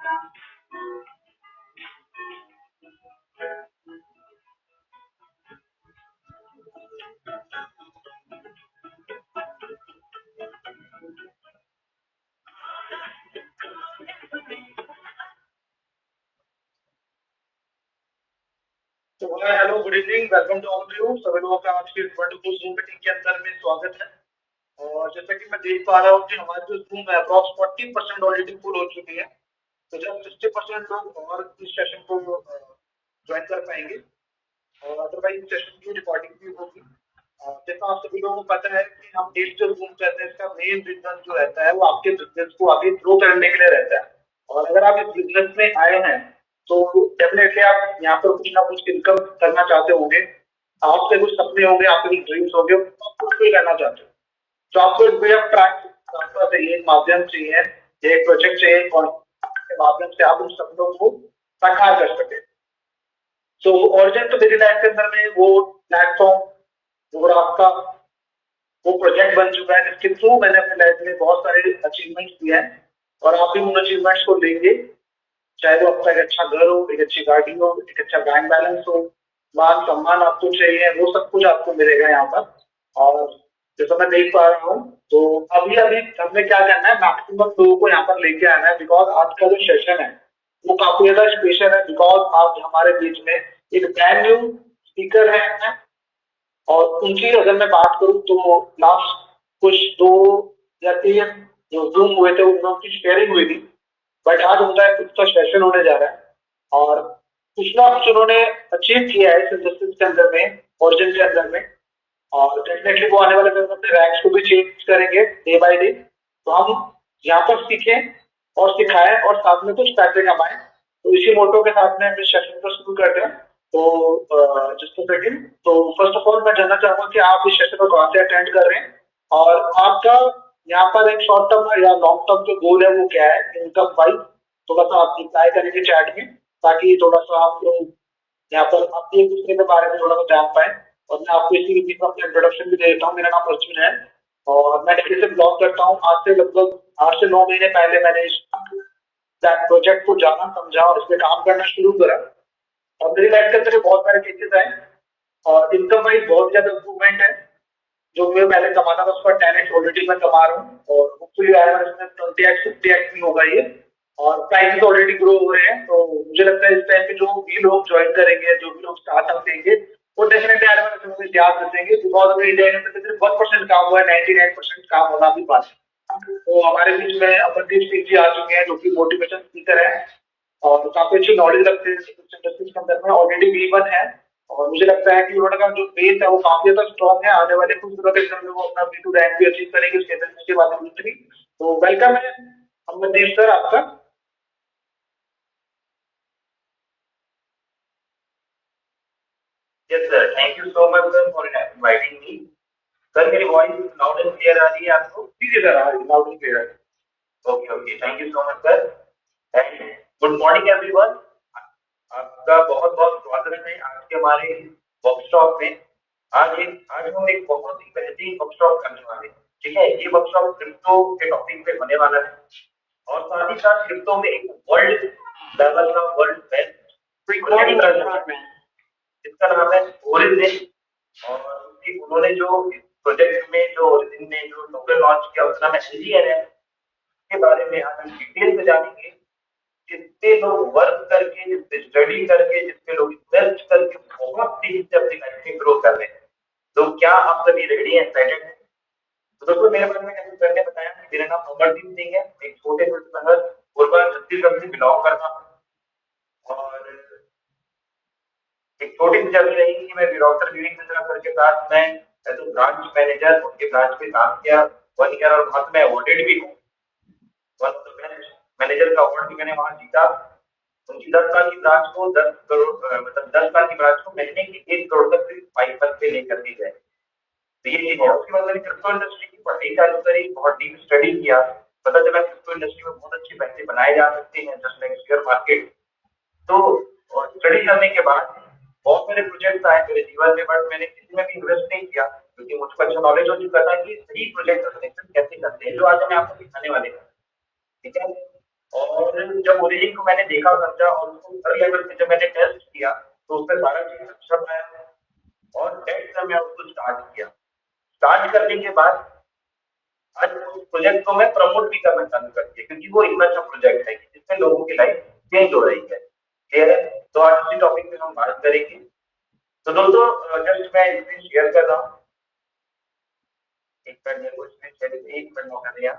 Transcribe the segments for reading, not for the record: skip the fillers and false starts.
तो hello good evening welcome to all you सभी लोगों का आज के वंडरफुल जूम मीटिंग के अंदर में स्वागत है। और जैसा कि मैं देख पा रहा हूँ कि हमारी जो जूम है अप्रॉक्स 40% ऑलरेडी फुल हो चुकी है। तो जब 60% लोग और इस सेशन को ज्वाइन कर पाएंगे और अदरवाइज इस सेशन की रिकॉर्डिंग भी होगी। जैसा आप सभी लोगों को पता है कि हम डिजिटल जूम करते हैं, इसका मेन रीजन जो रहता है वो आपके बिजनेस को आगे ग्रो करने के लिए रहता है। और अगर आप इस बिजनेस में आए हैं तो डेफिनेटली आप यहाँ पर कुछ ना कुछ इनकम करना चाहते होंगे। आपके कुछ सपने होंगे, आपके कुछ ड्रीम्स होंगे, आप कुछ भी करना चाहते हो। तो आपको एक वे ऑफ ट्रैक रास्ता चाहिए, एक माध्यम चाहिए, एक प्रोजेक्ट चाहिए, एक concept के माध्यम से आप उन सपनों को साकार कर सके। सो ऑरिजिन तो मेरी लाइफ के अंदर में वो प्लेटफॉर्म, वो रास्ता, वो प्रोजेक्ट बन चुका है जिसके थ्रू मैंने अपनी लाइफ में बहुत सारे अचीवमेंट्स किए हैं। और आप भी उन अचीवमेंट्स को लेंगे, चाहे वो आपका एक अच्छा घर हो, एक अच्छी गाड़ी हो, एक अच्छा बैंक बैलेंस हो, मान सम्मान आपको चाहिए, वो सब कुछ आपको मिलेगा यहाँ पर। और जैसा मैं देख पा रहा हूँ तो अभी अभी हमें क्या करना है, मैक्सिमम लोगों को यहाँ पर लेके आना है बिकॉज आज का जो सेशन है वो काफी ज्यादा स्पेशल है। बिकॉज आज हमारे बीच में एक ब्रांड न्यू स्पीकर है। और उनकी अगर मैं बात करूं तो लास्ट कुछ 2 या 3 जो जूम हुए थे उनमें उनकी शेयरिंग हुई थी। बट आज उनका एक खुद का सेशन होने जा रहा है और कुछ ना कुछ उन्होंने अचीव किया है इस इंडस्ट्री के अंदर में, ओरिजिन के अंदर में। और डेफिनेटली वो आने वाले दिन में अपने रैंक्स को भी चेंज करेंगे डे बाय डे। तो हम यहाँ पर सीखें और सिखाएं और साथ में कुछ पैसे कमाएं। तो इसी मोटो के साथ में हम इस सेशन को शुरू करते हैं। तो जस्ट सेकंड, तो फर्स्ट ऑफ ऑल मैं जानना चाहूंगा कि आप इस सेशन को कहाँ से अटेंड कर रहे हैं और आपका यहाँ पर एक शॉर्ट टर्म या लॉन्ग टर्म जो गोल है वो क्या है इनकम वाइज। थोड़ा सा आप रिप्लाई करेंगे चैट में ताकि थोड़ा सा आप लोग यहाँ पर अपने एक दूसरे के बारे में थोड़ा सा जान पाए। और मैं आपको इसी के बीच में अपना इंट्रोडक्शन भी दे देता हूँ। मेरा नाम अर्जुन है और मैं दिल्ली से ब्लॉग करता हूँ। आज से लगभग 8 से 9 महीने पहले मैंने इस प्रोजेक्ट को जाना, समझा और इस पे काम करना शुरू करा। और मेरी लाइफ के अंदर बहुत सारे चेंजेस आए और इनकम वाइज बहुत ज्यादा इम्प्रूवमेंट है। जो मैं पहले कमाता था उसका 10x ऑलरेडी मैं कमा रहा हूँ और होपफुली आने वाले समय 20x 50x भी होगा ये। और प्राइसेस ऑलरेडी ग्रो हो रहे हैं। तो मुझे लगता है इस टाइम पे जो भी लोग ज्वाइन करेंगे, जो भी लोग स्टार्टअप देंगे, वो डेफिनेटली आने वाले समय में इतिहास रचेंगे। बिकॉज अभी इंडिया के अंदर सिर्फ 1% काम हुआ है, 99% काम होना भी बाकी है। तो हमारे बीच में अमरदीप सिंह जी आ चुके हैं जो कि मोटिवेशन स्पीकर है और काफी अच्छी नॉलेज रखते हैं इंडस्ट्रीज के अंदर में, ऑलरेडी V1 है। और मुझे लगता है कि उन्होंने का जो बेस है वो काफी ज्यादा स्ट्रॉन्ग है। आने वाले कुछ दिनों के अंदर में वो अपना B2 रैंक भी अचीव करेंगे के बाद में दूसरी। तो वेलकम है अमरदीप सर आपका। Yes, sir. Thank you so much, sir, for inviting me. Sir मेरी वॉइस लाउड एंड क्लियर आ रही है आपको? जी जी सर, हाँ लाउड एंड क्लियर है। Okay okay, thank you so much sir and good morning everyone. आपका बहुत बहुत स्वागत है आज के हमारे वर्कशॉप में। आज हम एक बहुत ही बेहतरीन वर्कशॉप करने वाले हैं। ठीक है, ये वर्कशॉप क्रिप्टो के टॉपिक पे होने वाला है और साथ ही साथ क्रिप्टो में एक वर्ल्ड लेवल का वर्ल्ड बेस्ट रिकॉर्डिंग कर में जिसका नाम है ओरिजिन। और उन्होंने जो प्रोजेक्ट में जो ओरिजिन ने जो टोकन लॉन्च किया उसका नाम है एलजीएनएम के बारे में आज हम डिटेल में जानेंगे। जितने लोग वर्क करके, जितने स्टडी करके, जितने लोग इन्वेस्ट करके बहुत तेजी से अपनी लाइफ में ग्रो कर रहे हैं। तो क्या आप सभी रेडी हैं, एक्साइटेड हैं? तो दोस्तों मेरे बारे में जैसे सर ने बताया कि मेरा नाम अमरदीप सिंह है। एक छोटे से शहर कोरबा छत्तीसगढ़ से बिलोंग करता हूँ और एक छोटी सी जर्नी रही कि मैं डॉक्टर गिरीश चंद्रा सर के साथ मैं एज ए ब्रांच मैनेजर उनके ब्रांच पे काम किया 1 ईयर और वहां मैं अवॉर्डेड भी हूँ। One of the best manager का अवार्ड भी मैंने वहां जीता। उनकी 10 साल की ब्रांच को 10 करोड़ मतलब 10 साल की ब्रांच को महीने की 1 करोड़ तक सिर्फ पाइप पे लेकर दी जाए। तो ये चीज है। उसके बाद मैंने क्रिप्टो इंडस्ट्री की पढ़ाई चालू करी, बहुत डीप स्टडी किया। पता चला क्रिप्टो इंडस्ट्री में बहुत अच्छे पैसे बनाए जा सकते हैं जस्ट लाइक शेयर मार्केट। तो स्टडी करने के बाद बहुत सारे प्रोजेक्ट आए मेरे जीवन में, बट मैंने किसी में भी इन्वेस्ट नहीं किया क्योंकि मुझको अच्छा नॉलेज हो चुका था कि सही प्रोजेक्ट का सिलेक्शन कैसे करते हैं, जो आज मैं आपको सिखाने वाले हैं। ठीक है, और और जब ओरिजिन को मैंने देखा समझा और उसको हर लेवल पे जब मैंने टेस्ट किया तो उसमें सारा चीज अच्छा आया और टेस्ट में मैं उसको स्टार्ट किया। स्टार्ट करने के बाद आज उस प्रोजेक्ट को मैं प्रमोट भी करना चालू कर दिया क्योंकि वो इतना अच्छा प्रोजेक्ट है कि जिससे लोगों की लाइफ चेंज हो रही है। क्लियर है? तो आज इसी टॉपिक पे हम बात करेंगे। तो दोस्तों जस्ट मैं स्क्रीन शेयर कर रहा हूँ। एक मिनट में कुछ एक मिनट मौका दिया।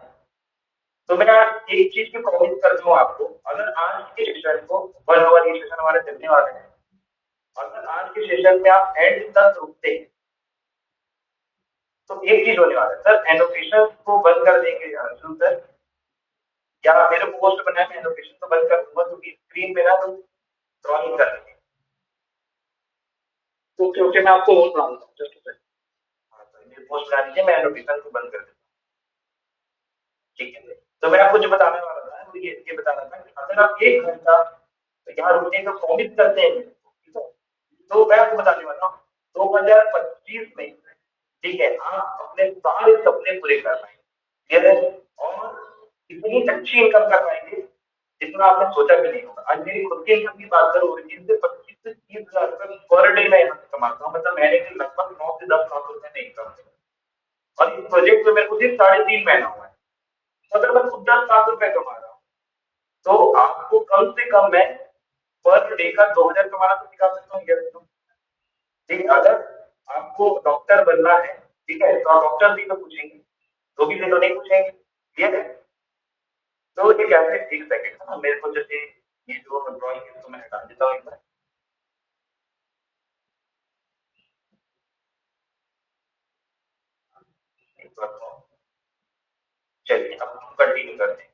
तो मैं एक चीज की प्रॉमिस कर दूं आपको, अगर आज के सेशन को 1 आवर ये सेशन हमारे चलने वाले हैं, अगर आज के सेशन में आप एंड तक रुकते हैं तो एक चीज होने वाला है सर, एनोटेशन को बंद कर देंगे अर्जुन सर, या मेरे को पोस्ट बनाया मैं एनोटेशन तो बंद कर दूंगा क्योंकि स्क्रीन पे ना तो ड्राइंग कर देंगे। तो क्योंकि मैं आपको बोल रहा हूँ जस्ट हाँ तो ये पोस्ट बना दीजिए, मैं एनोटेशन को बंद कर दूंगा। ठीक है, तो मैं आपको जो बताने वाला था वो ये बताना था कि अगर आप 1 घंटा यहाँ रुकने का प्रॉमिस करते हैं ठीक है, तो मैं आपको बताने वाला हूँ 2025 में ठीक है आप अपने सारे सपने पूरे कर पाएंगे। ठीक है? और इतनी अच्छी इनकम कर पाएंगे जितना आपने सोचा भी नहीं होगा। आज मेरी खुद की इनकम की बात करूँ ओरिजिन से 25 से 30 हजार रुपए पर डे मैं यहाँ से कमाता हूँ, मतलब महीने के लगभग 9 से 10 लाख रुपए में इनकम है। और इस प्रोजेक्ट में मेरे को सिर्फ 3.5 महीना हुआ है, तो अगर मैं खुद 10 लाख रुपए कमा रहा हूँ तो आपको कम से कम मैं पर डे का 2,000 कमाना तो सिखा सकता हूँ। यस ठीक है, अगर आपको डॉक्टर बनना है ठीक है तो आप डॉक्टर भी तो पूछेंगे, धोबी से तो नहीं पूछेंगे। ठीक है, तो ये कैसे, एक सेकंड ना मेरे को जैसे ये जो ड्राइंग है तो मैं हटा देता हूँ एक बार। एक बार तो चलिए अब हम कंटिन्यू करते हैं।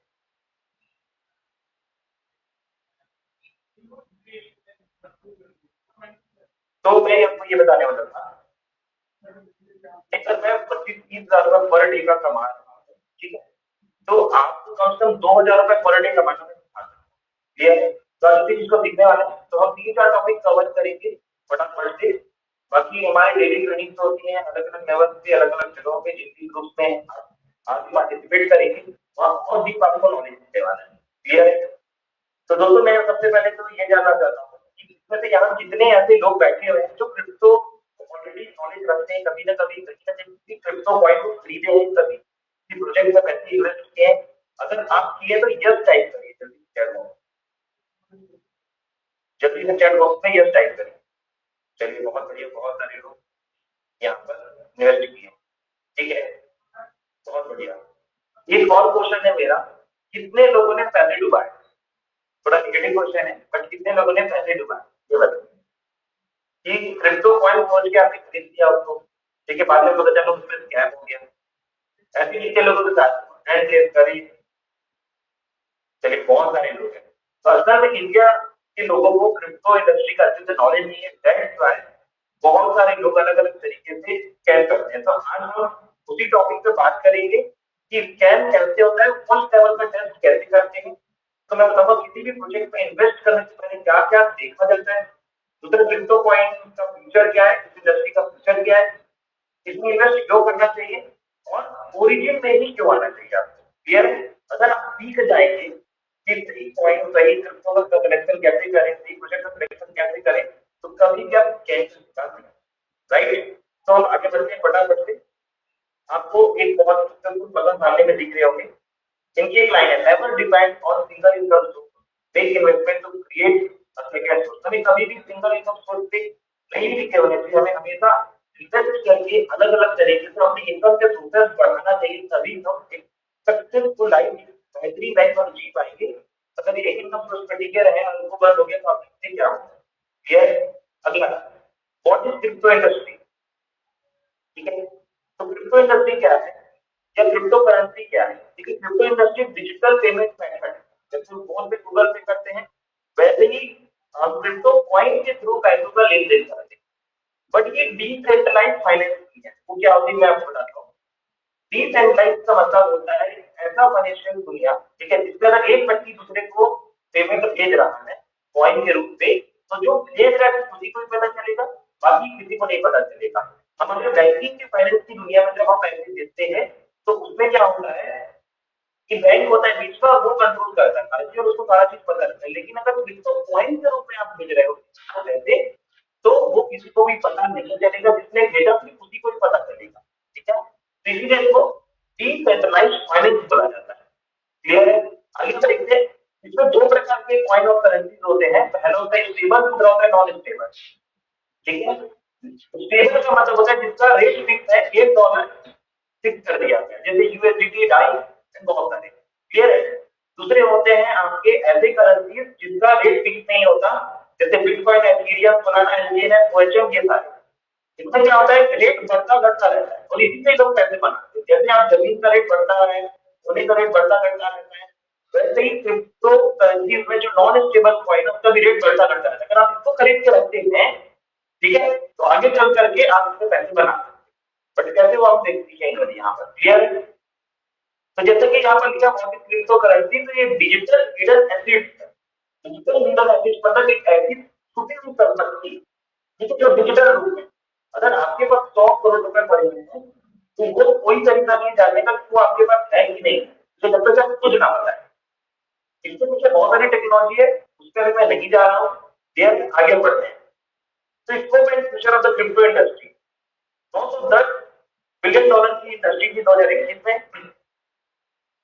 तो मैं आपको ये बताने वाला था अगर मैं 25-30 हजार रुपए पर डे का कमा रहा हूँ ठीक है, तो आपको कम से कम 2,000 रुपए पर डे कमाना मैं सिखा सकता हूँ। क्लियर है? तो आज इस चीज को सीखने वाले हैं तो हम 3-4 टॉपिक कवर करेंगे फटाफट से। बाकी हमारी डेली ट्रेनिंग होती है अलग अलग लेवल पे अलग अलग जगहों पे, जिन भी ग्रुप्स में आप भी पार्टिसिपेट करेंगे वहाँ और भी आपको नॉलेज मिलने वाला है। क्लियर है? तो दोस्तों मैं सबसे पहले तो ये जानना चाहता हूँ कि इसमें से यहाँ कितने ऐसे लोग बैठे हुए हैं जो क्रिप्टो ऑलरेडी नॉलेज रखते हैं, कभी ना कभी क्रिप्टो कॉइन को खरीदे हैं, कभी किसी प्रोजेक्ट में पैसे इन्वेस्ट किए हैं। अगर आप किए तो यस टाइप करिए जल्दी चैट बॉक्स, जल्दी से चैट बॉक्स में यस टाइप करिए। चलिए बहुत बढ़िया, बहुत सारे लोग यहाँ पर इन्वेस्ट किए। ठीक है, बहुत बढ़िया। एक और क्वेश्चन है मेरा, कितने लोगों ने पैसे डुबाए? थोड़ा निगेटिव क्वेश्चन है बट कितने लोगों ने पैसे डुबाए ये बताइए। कि क्रिप्टो कॉइन सोच के आपने खरीद लिया उसको, ठीक है, बाद में पता चला उसमें स्कैम हो गया, ऐसे कितने लोगों के साथ एंड करें। चलिए बहुत सारे लोग हैं। तो असल में इंडिया के लोगों को क्रिप्टो इंडस्ट्री का अच्छे से नॉलेज नहीं है, दैट्स व्हाई बहुत सारे लोग अलग अलग तरीके से स्कैम करते हैं। तो आज हम उसी टॉपिक पे बात करेंगे कि स्कैम कैसे होता है, फर्स्ट लेवल पर टेस्ट कैसे करते हैं। तो मैं बताऊंगा किसी भी प्रोजेक्ट में इन्वेस्ट करने से पहले क्या क्या देखा जाता है, दूसरा क्रिप्टो कॉइन का फ्यूचर क्या है, इस इंडस्ट्री का फ्यूचर क्या है, इसमें इन्वेस्ट क्यों करना चाहिए और ओरिजिन में ही क्यों आना चाहिए आपको। क्लियर है? अगर आप सीख जाएंगे कि सही कॉइन सही क्रिप्टो का कलेक्शन कैसे करें, सही प्रोजेक्ट का कलेक्शन कैसे करें, तो कभी भी आप कैश निकाल सकते। राइट? तो हम आगे बढ़ते हैं फटाफट से। आपको एक बहुत सक्सेसफुल बटन सामने में दिख रहे होंगे, इनकी एक लाइन है, never depend on single income source, make investment to create a second source. हमें कभी भी सिंगल इनकम सोर्स पे नहीं टिके होने चाहिए, हमें हमेशा इन्वेस्ट करके अलग अलग तरीके से अपनी इनकम के सोर्सेस बढ़ाना चाहिए, तभी हम एक सक्सेसफुल लाइफ, बेहतरीन लाइफ हम जी पाएंगे। अगर एक इनकम सोर्स पे टिके रहे और उनको बंद हो गया तो आप देखते क्या होगा। क्लियर? अगला, व्हाट इज क्रिप्टो इंडस्ट्री? ठीक है, तो क्रिप्टो इंडस्ट्री क्या है या क्रिप्टो करेंसी क्या है? देखिए crypto industry digital payment method, जैसे हम फोन पे गूगल पे करते हैं वैसे ही हम क्रिप्टो कॉइन के थ्रू पैसों का लेन देन करते हैं। बट ये डिसेंट्रलाइज फाइनेंस नहीं है। वो क्या होती है मैं आपको बताता हूँ। डिसेंट्रलाइज का मतलब होता है ऐसा फाइनेंशियल दुनिया, ठीक है, जिसमें अगर एक व्यक्ति दूसरे को पेमेंट भेज रहा है कॉइन के रूप में, तो जो भेज रहा है उसी को ही पता चलेगा, बाकी किसी को नहीं पता चलेगा। हमारे बैंकिंग के फाइनेंस की दुनिया में जब हम पैसे देते हैं तो उसमें क्या होता है कि बैंक होता है बीच में, वो कंट्रोल करता है और उसको सारा कॉइन ऑफ करेंसीज होते हैं, पहला होता है स्टेबल, दूसरा होता है नॉन स्टेबल। ठीक है, स्टेबल का मतलब होता है जिसका रेट फिक्स है, $1 फिक्स कर दिया गया, जैसे यूएसडीटी, डाई, बहुत सारे। क्लियर है। दूसरे होते हैं आपके ऐसे करेंसीज जिसका रेट फिक्स नहीं होता, जैसे bitcoin, Ethereum, Solana, LGN, ohm, ये सारे। इसमें क्या होता है कि रेट बढ़ता घटता रहता है और इसी से लोग पैसे बनाते हैं। जैसे आप जमीन का रेट बढ़ता है, सोने का रेट बढ़ता घटता रहता है, वैसे ही क्रिप्टो करेंसी में जो नॉन स्टेबल कॉइन है उसका भी रेट बढ़ता घटता रहता है। अगर आप इसको खरीद के रखते हैं, ठीक है, तो आगे चल करके आप इससे पैसे बना सकते हैं। बट कैसे वो आप देखेंगे यहाँ पर। क्लियर है। तो जैसे कि यहाँ पर लिखा व्हाट इज क्रिप्टो करेंसी, तो ये डिजिटल हिडन एसेट है। डिजिटल हिडन एसेट मतलब एक ऐसी छुपी हुई संपत्ति, ठीक है, जो डिजिटल रूप में, अगर आपके पास 100 करोड़ रुपए पड़े हुए हैं तो वो कोई तरीका नहीं जानने का वो आपके पास है कि नहीं, तो जब तक आप कुछ ना बताए। इसके पीछे बहुत सारी टेक्नोलॉजी है, उसके लिए मैं नहीं जा रहा हूँ। देर आगे बढ़ते हैं। तो scope and future of the crypto industry, $910 billion की इंडस्ट्री थी 2021 में।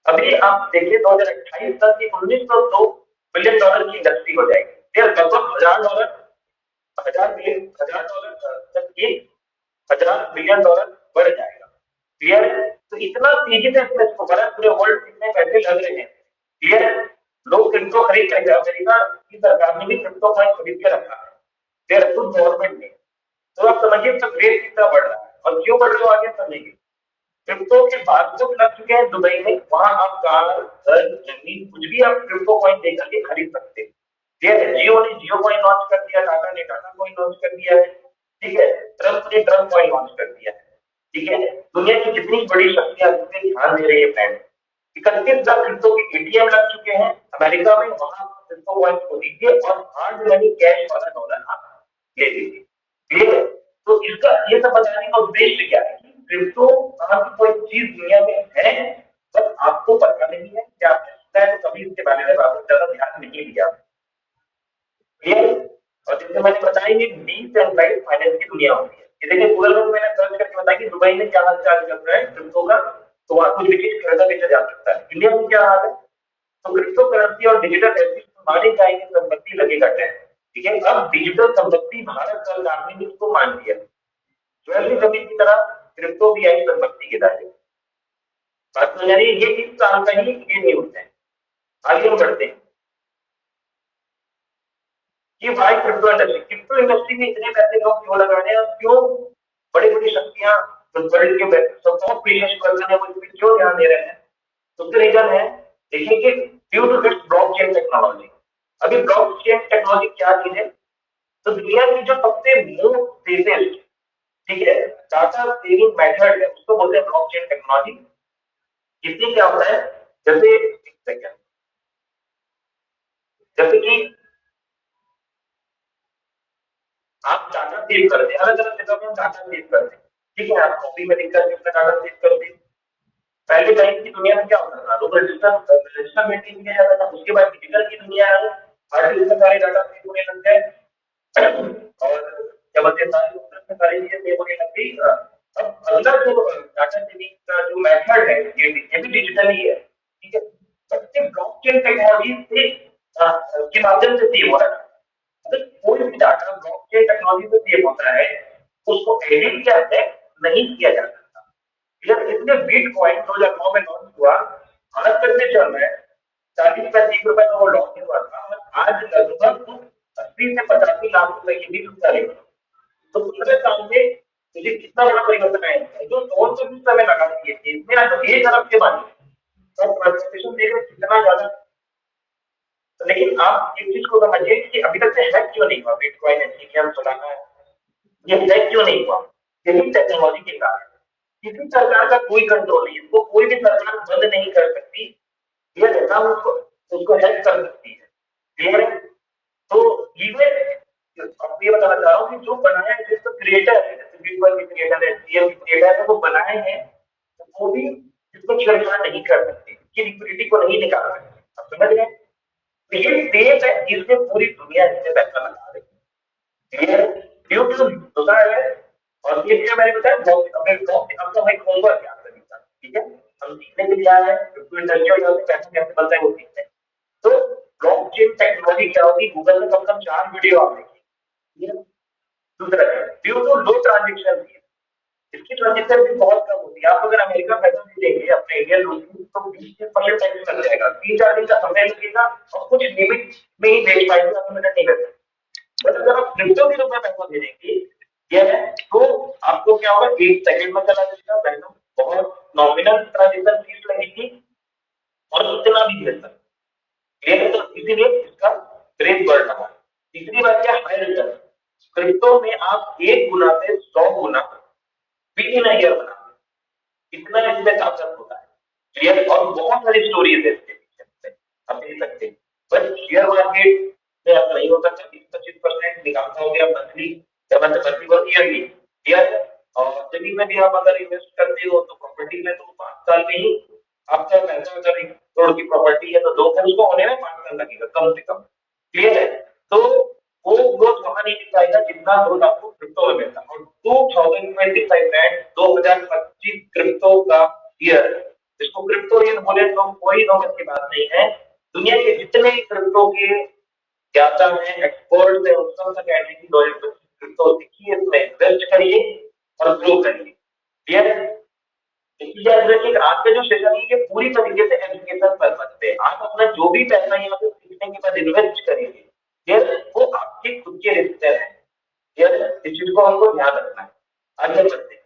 अभी आप देखिए 2028 तक की $1902 बिलियन की इंडस्ट्री हो जाएगी। फिर लगभग $1000 तक की $1000 बिलियन बढ़ जाएगा। क्लियर है। तो इतना तेजी से इसमें इसको बढ़ा, पूरे वर्ल्ड में इतने पैसे लग रहे हैं। क्लियर है। लोग क्रिप्टो खरीद रहे हैं, अमेरिका की सरकार ने भी क्रिप्टो कॉइन खरीद के रखा है, देयर खुद गवर्नमेंट ने। तो आप समझिए इसका क्रेज कितना बढ़ रहा है और क्यों बढ़ रहा है आगे समझेंगे। क्रिप्टो के बाजार लग चुके हैं दुबई में, वहां आप कार, घर, जमीन, कुछ भी आप क्रिप्टो कॉइन दे करके खरीद सकते हैं। जियो ने जियो कॉइन लॉन्च कर दिया, टाटा ने टाटा कॉइन लॉन्च कर दिया है, ठीक है, ट्रम्प ने ट्रम्प कॉइन लॉन्च कर दिया है। ठीक है, दुनिया की जितनी बड़ी शक्तियां इस पे ध्यान दे रही है फ्रेंड। 31 लाख क्रिप्टो के एटीएम लग चुके हैं अमेरिका में, वहां क्रिप्टो कॉइन को दीजिए और हार्ड मनी कैश वाला डॉलर आप ले लीजिए। क्लियर है। तो इसका ये सब बताने का उद्देश्य क्या है कि क्रिप्टो नाम की कोई चीज दुनिया में है, बस आपको पता नहीं है, क्या आपने सुना है तो कभी इसके बारे में बहुत ज्यादा ध्यान नहीं दिया। क्लियर। और जैसे मैंने बताया ये डीसेंट्रलाइज्ड फाइनेंस की दुनिया होती है। ये देखिए गूगल में मैंने सर्च करके बताया कि दुबई में क्या हाल चाल चल रहा है क्रिप्टो का, तो वहां कुछ भी चीज खरीदा बेचा जा सकता है। इंडिया में क्या हाल है, तो क्रिप्टो करेंसी और डिजिटल एसेट मानी जाएगी संपत्ति लगेगा टैक्स। ठीक है, अब डिजिटल संपत्ति भारत सरकार ने इसको मान लिया, ज्वेलरी जमीन की तरह क्रिप्टो भी आई संपत्ति के दायरे। बात समझ आ रही है। ये इस साल का ही ये न्यूज है। आगे हम बढ़ते हैं कि भाई क्रिप्टो इंडस्ट्री में इतने पैसे लोग क्यों लगा रहे हैं और क्यों बड़ी बड़ी शक्तियां वर्ल्ड के टॉप बिजनेस पर्सन है वो इस पे क्यों ध्यान दे रहे हैं। उसका रीजन है, देखिए कि due to its blockchain technology. अभी ब्लॉकचेन टेक्नोलॉजी क्या चीज है, तो दुनिया की जो सबसे मोस्ट सेफेस्ट, ठीक है, डाटा सेविंग मेथड है उसको बोलते हैं ब्लॉकचेन टेक्नोलॉजी। इससे क्या होता है, जैसे एक सेकंड, जैसे कि आप डाटा सेव करते हैं, अलग अलग जगह पे हम डाटा सेव करते हैं। ठीक है, आप कॉपी में लिख करके अपना डाटा सेव करते हैं। पहले टाइम की दुनिया में क्या होता था, लोग रजिस्टर रजिस्टर मेंटेन किया जाता था। उसके बाद डिजिटल की दुनिया आई, आर्टिफिशियल सारे डाटा सेव होने लग गए और क्या बोलते हैं सारी चीजें सेव होने लग गई। अब अगला जो डाटा सेविंग का जो मेथड है ये भी डिजिटल ही है। ठीक है, बट ब्लॉकचेन टेक्नोलॉजी से के माध्यम से सेव हो रहा है। अगर कोई भी डाटा ब्लॉकचेन टेक्नोलॉजी से सेव होता है उसको एडिट या हैक नहीं किया जा सकता। यार इसलिए बिटकॉइन 2009 में लॉन्च हुआ, आज तक में चल रहा है। 40 रुपए 30 रुपए का वो लॉन्च हुआ था और आज लगभग 80 से 85 लाख रुपए की भी उसका रेट। तो 15 साल में मुझे कितना बड़ा परिवर्तन आया। जो 100 से समय लगा दिए थे इसमें आज 1 अरब के मालिक, तो ट्रांसपोर्टेशन देखो कितना ज्यादा। तो लेकिन आप एक चीज को समझिए कि अभी तक से हैक क्यों नहीं हुआ बिटकॉइन, एथेरियम, सोलाना, ये हैक क्यों नहीं हुआ, यही टेक्नोलॉजी के कारण। किसी सरकार का कोई कंट्रोल नहीं, इसको कोई भी सरकार बंद नहीं कर सकती, ये रहता उसको उसको हैक कर सकती है। क्लियर है। तो इवन अब ये बताना चाह रहा हूँ कि जो बनाया है जिसको क्रिएटर है, जैसे बिटकॉइन के क्रिएटर है, एथेरियम के क्रिएटर है, वो बनाए हैं तो वो भी इसको छेड़छाड़ नहीं कर सकते, इसकी लिक्विडिटी को नहीं निकाल सकते। आप समझ रहे हैं। तो ये स्टेप है जिसमें पूरी दुनिया इसमें पैसा लगा रही है। क्लियर है। ड्यू टू दूसरा है, और ये मैंने बताया ब्लॉक अपने ब्लॉक आपका भाई होमवर्क क्या सभी का। ठीक है, हम सीखने के लिए आए हैं क्रिप्टो इंडस्ट्री और पैसा कैसे बनता है वो सीखते हैं। तो ब्लॉकचेन टेक्नोलॉजी क्या होती है, गूगल में कम से कम 4 वीडियो आप देखिए। दूसरा ड्यू टू लो ट्रांजेक्शन, इसकी ट्रांजेक्शन भी बहुत कम होती है। आप अगर अमेरिका पैसा भी देंगे अपने इंडियन रुपीज तो 20% टैक्स लग जाएगा, 3-4 दिन का समय लगेगा और कुछ लिमिट में ही भेज पाएंगे, आप मिनट नहीं कर सकते। बट अगर आप क्रिप्टो के रूप में पैसा भेजेंगे यह है तो आपको क्या होगा, 1 सेकंड में चला जाएगा, वैल्यू बहुत नॉमिनल ट्रांजेक्शन फीस लगेगी और कितना भी भेज सकते हैं। तो इसीलिए इसका क्रेज बढ़ रहा है। तीसरी बात क्या, हाई रिटर्न। क्रिप्टो में आप 1 गुना से 100 गुना विद इन ईयर बना, इतना इसमें ताकत होता है। क्लियर, और बहुत सारी स्टोरीज है इसके पीछे, आप देख सकते हैं। पर शेयर मार्केट में अब नहीं हो सकता, 20-25% निकालता हो गया मंथली या मतलब मंथली ईयरली। क्लियर, और जमीन में भी आप अगर इन्वेस्ट करते हो तो प्रॉपर्टी में तो 5 साल में ही आपका पैसा, अगर 1 करोड़ की प्रॉपर्टी है तो 2 करोड़ को होने में 5 साल लगेगा कम से कम। क्लियर है, तो वो ग्रोथ वहां नहीं दिख पाएगा जितना ग्रोथ आपको क्रिप्टो में मिलता है। और 2025 एंड 2025 क्रिप्टो का ईयर, इसको क्रिप्टो ईयर बोले तो कोई नौबत की बात नहीं है। दुनिया के जितने क्रिप्टो के ज्ञाता है, एक्सपर्ट है, उन सब का कहना है कि 2025 क्रिप्टो सीखिए, इसमें इन्वेस्ट करिए और ग्रो करिए। क्लियर है, इसलिए याद रखिए आज का जो सेशन है ये पूरी तरीके से एजुकेशन पर्पज पे, आप अपना जो भी पैसा यहाँ पे सीखने के बाद इन्वेस्ट करेंगे यार वो आपके खुद के रिश्ते हैं। यार इस चीज को हमको ध्यान रखना है। आगे बढ़ते हैं,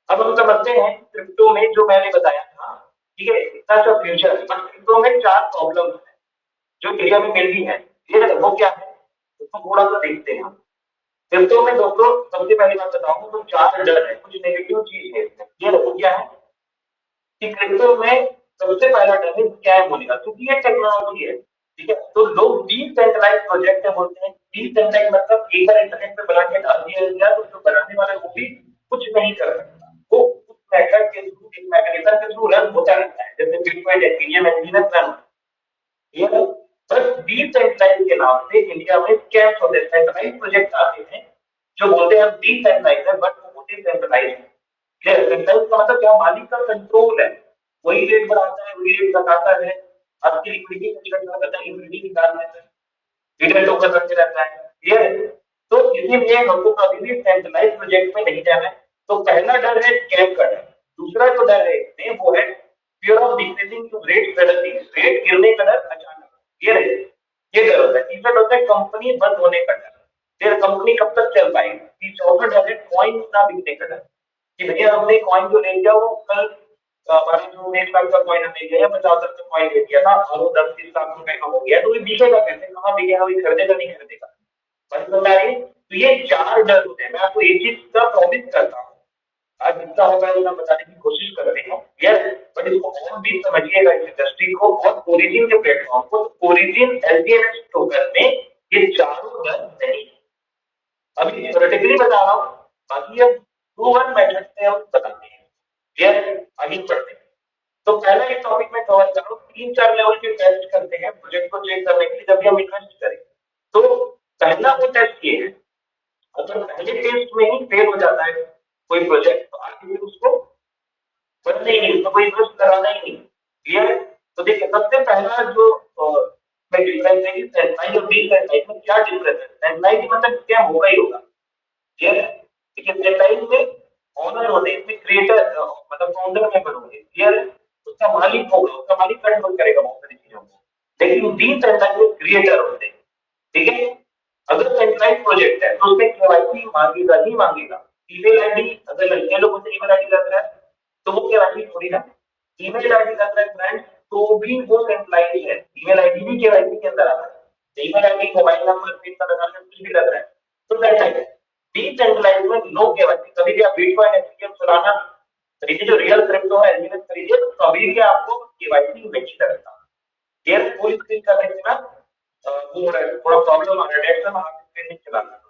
अब हम समझते हैं क्रिप्टो में जो मैंने बताया था। ठीक है, इतना सा फ्यूचर, बट क्रिप्टो में 4 प्रॉब्लम है जो इंडिया में मेनली है। ठीक है, वो क्या है उसको थोड़ा सा देखते हैं। क्रिप्टो में दोस्तों सबसे पहली बात बताऊं तो 4 डर है, कुछ नेगेटिव चीज है इसमें। ये वो क्या है कि क्रिप्टो में सबसे पहला डर है स्कैम होने का, क्योंकि ये टेक्नोलॉजी है। ठीक है, तो लोग डिसेंट्रलाइज प्रोजेक्ट बोलते हैं। डिसेंट्रलाइज मतलब एक बार इंटरनेट पे बना के डाल दिया गया तो जो बनाने वाला वो भी कुछ नहीं कर सकता, वो उस मेथड के थ्रू, एक मैकेनिज्म के थ्रू रन होता रहता है, जैसे बिटकॉइन, इथेरियम, एंजीनियर रन। ये बस डिसेंट्रलाइज के नाम से इंडिया में स्कैम्स होते हैं। सेंट्रलाइज प्रोजेक्ट आते हैं जो बोलते हैं हम डिसेंट्रलाइज है, बट वो डिसेंट्रलाइज है। सेंट्रलाइज का मतलब क्या, मालिक का कंट्रोल है, वही रेट बढ़ाता है, वही रेट घटाता है, आपकी लिक्विडिटी कंट्रोल करता है, लिक्विडिटी निकाल देता है, रिटेल टोकन रखते रहता है। क्लियर, तो इसीलिए हमको कभी भी सेंट्रलाइज प्रोजेक्ट में नहीं जाना है। तो पहला डर है स्कैम का डर। दूसरा जो डर है इसमें वो है fear of decreasing rate suddenly, rate गिरने का डर अचानक। क्लियर है, ये डर होता है। तीसरा डर होता है कंपनी बंद होने का डर, फिर कंपनी कब तक चल पाएगी। चौथा डर है कॉइन ना बिकने का डर, कि भैया हमने कॉइन जो ले लिया वो कल हमारे जो 1 लाख का कॉइन हमने लिया, 50,000 का कॉइन ले लिया था और वो 10-20 लाख रुपए का हो गया, तो ये बिकेगा कैसे, कहाँ बिकेगा, कोई खरीदेगा नहीं खरीदेगा। बस बता रही, तो ये 4 डर होते हैं। मैं आपको एक चीज का प्रॉमिस करता हूँ, आज जितना होगा उतना बताने की कोशिश करते हैं। यस, बट इसको और भी समझिएगा इस इंडस्ट्री को और ओरिजिन के प्लेटफॉर्म को। ओरिजिन एलजीएनएस टोकन में ये चारों डर नहीं, अभी थ्योरेटिकली बता रहा हूँ, बाकी हम प्रूवन मेथड से हम बताते हैं। क्लियर, आगे बढ़ते हैं। तो पहला एक टॉपिक में कवर कर रहा हूँ, 3-4 लेवल के टेस्ट करते हैं प्रोजेक्ट को चेक करने के लिए जब भी हम इन्वेस्ट करें। तो पहला वो टेस्ट ये है, अगर पहले टेस्ट में ही फेल हो जाता है कोई प्रोजेक्ट तो आगे फिर उसको बनना ही नहीं, उसमें कोई इन्वेस्ट कराना ही नहीं। क्लियर है, तो देखिए सबसे पहला जो डिफरेंस है कि सेंट्रलाइज और डिसेंट्रलाइज में क्या डिफरेंस है। सेंट्रलाइज मतलब क्या होगा ही होगा। क्लियर है, देखिए सेंट्रलाइज में ओनर होते हैं, इसमें क्रिएटर मतलब फाउंडर मेंबर होंगे। क्लियर है, उसका मालिक होगा, उसका मालिक कंट्रोल करेगा बहुत सारी चीजों को। लेकिन डिसेंट्रलाइज में क्रिएटर होते हैं। ठीक है, अगर सेंट्रलाइज प्रोजेक्ट है तो उसमें केवाईसी मांगेगा ही मांगेगा। ईमेल आईडी, अगर लड़के लोगों से ईमेल आईडी लग रहा है तो वो केवाईसी थोड़ी ना, ईमेल आईडी लग रहा है फ्रेंड तो भी वो सेंट्रलाइज है, ईमेल आईडी भी केवाईसी के अंदर आता है। Email ID, mobile number, pin का लगाना कुछ भी लग रहा है तो सेंट्रलाइज है। डिसेंट्रलाइज में नो केवाईसी, कभी भी आप बिटकॉइन, एथेरियम, सोलाना खरीदिए, जो रियल क्रिप्टो है एलजीएनएस खरीदिए, तो कभी भी आपको केवाईसी नहीं करता। ये फुल स्क्रीन करने के बाद वो थोड़ा प्रॉब्लम आ रहा है, डेटा आप स्क्रीन नहीं चलाना।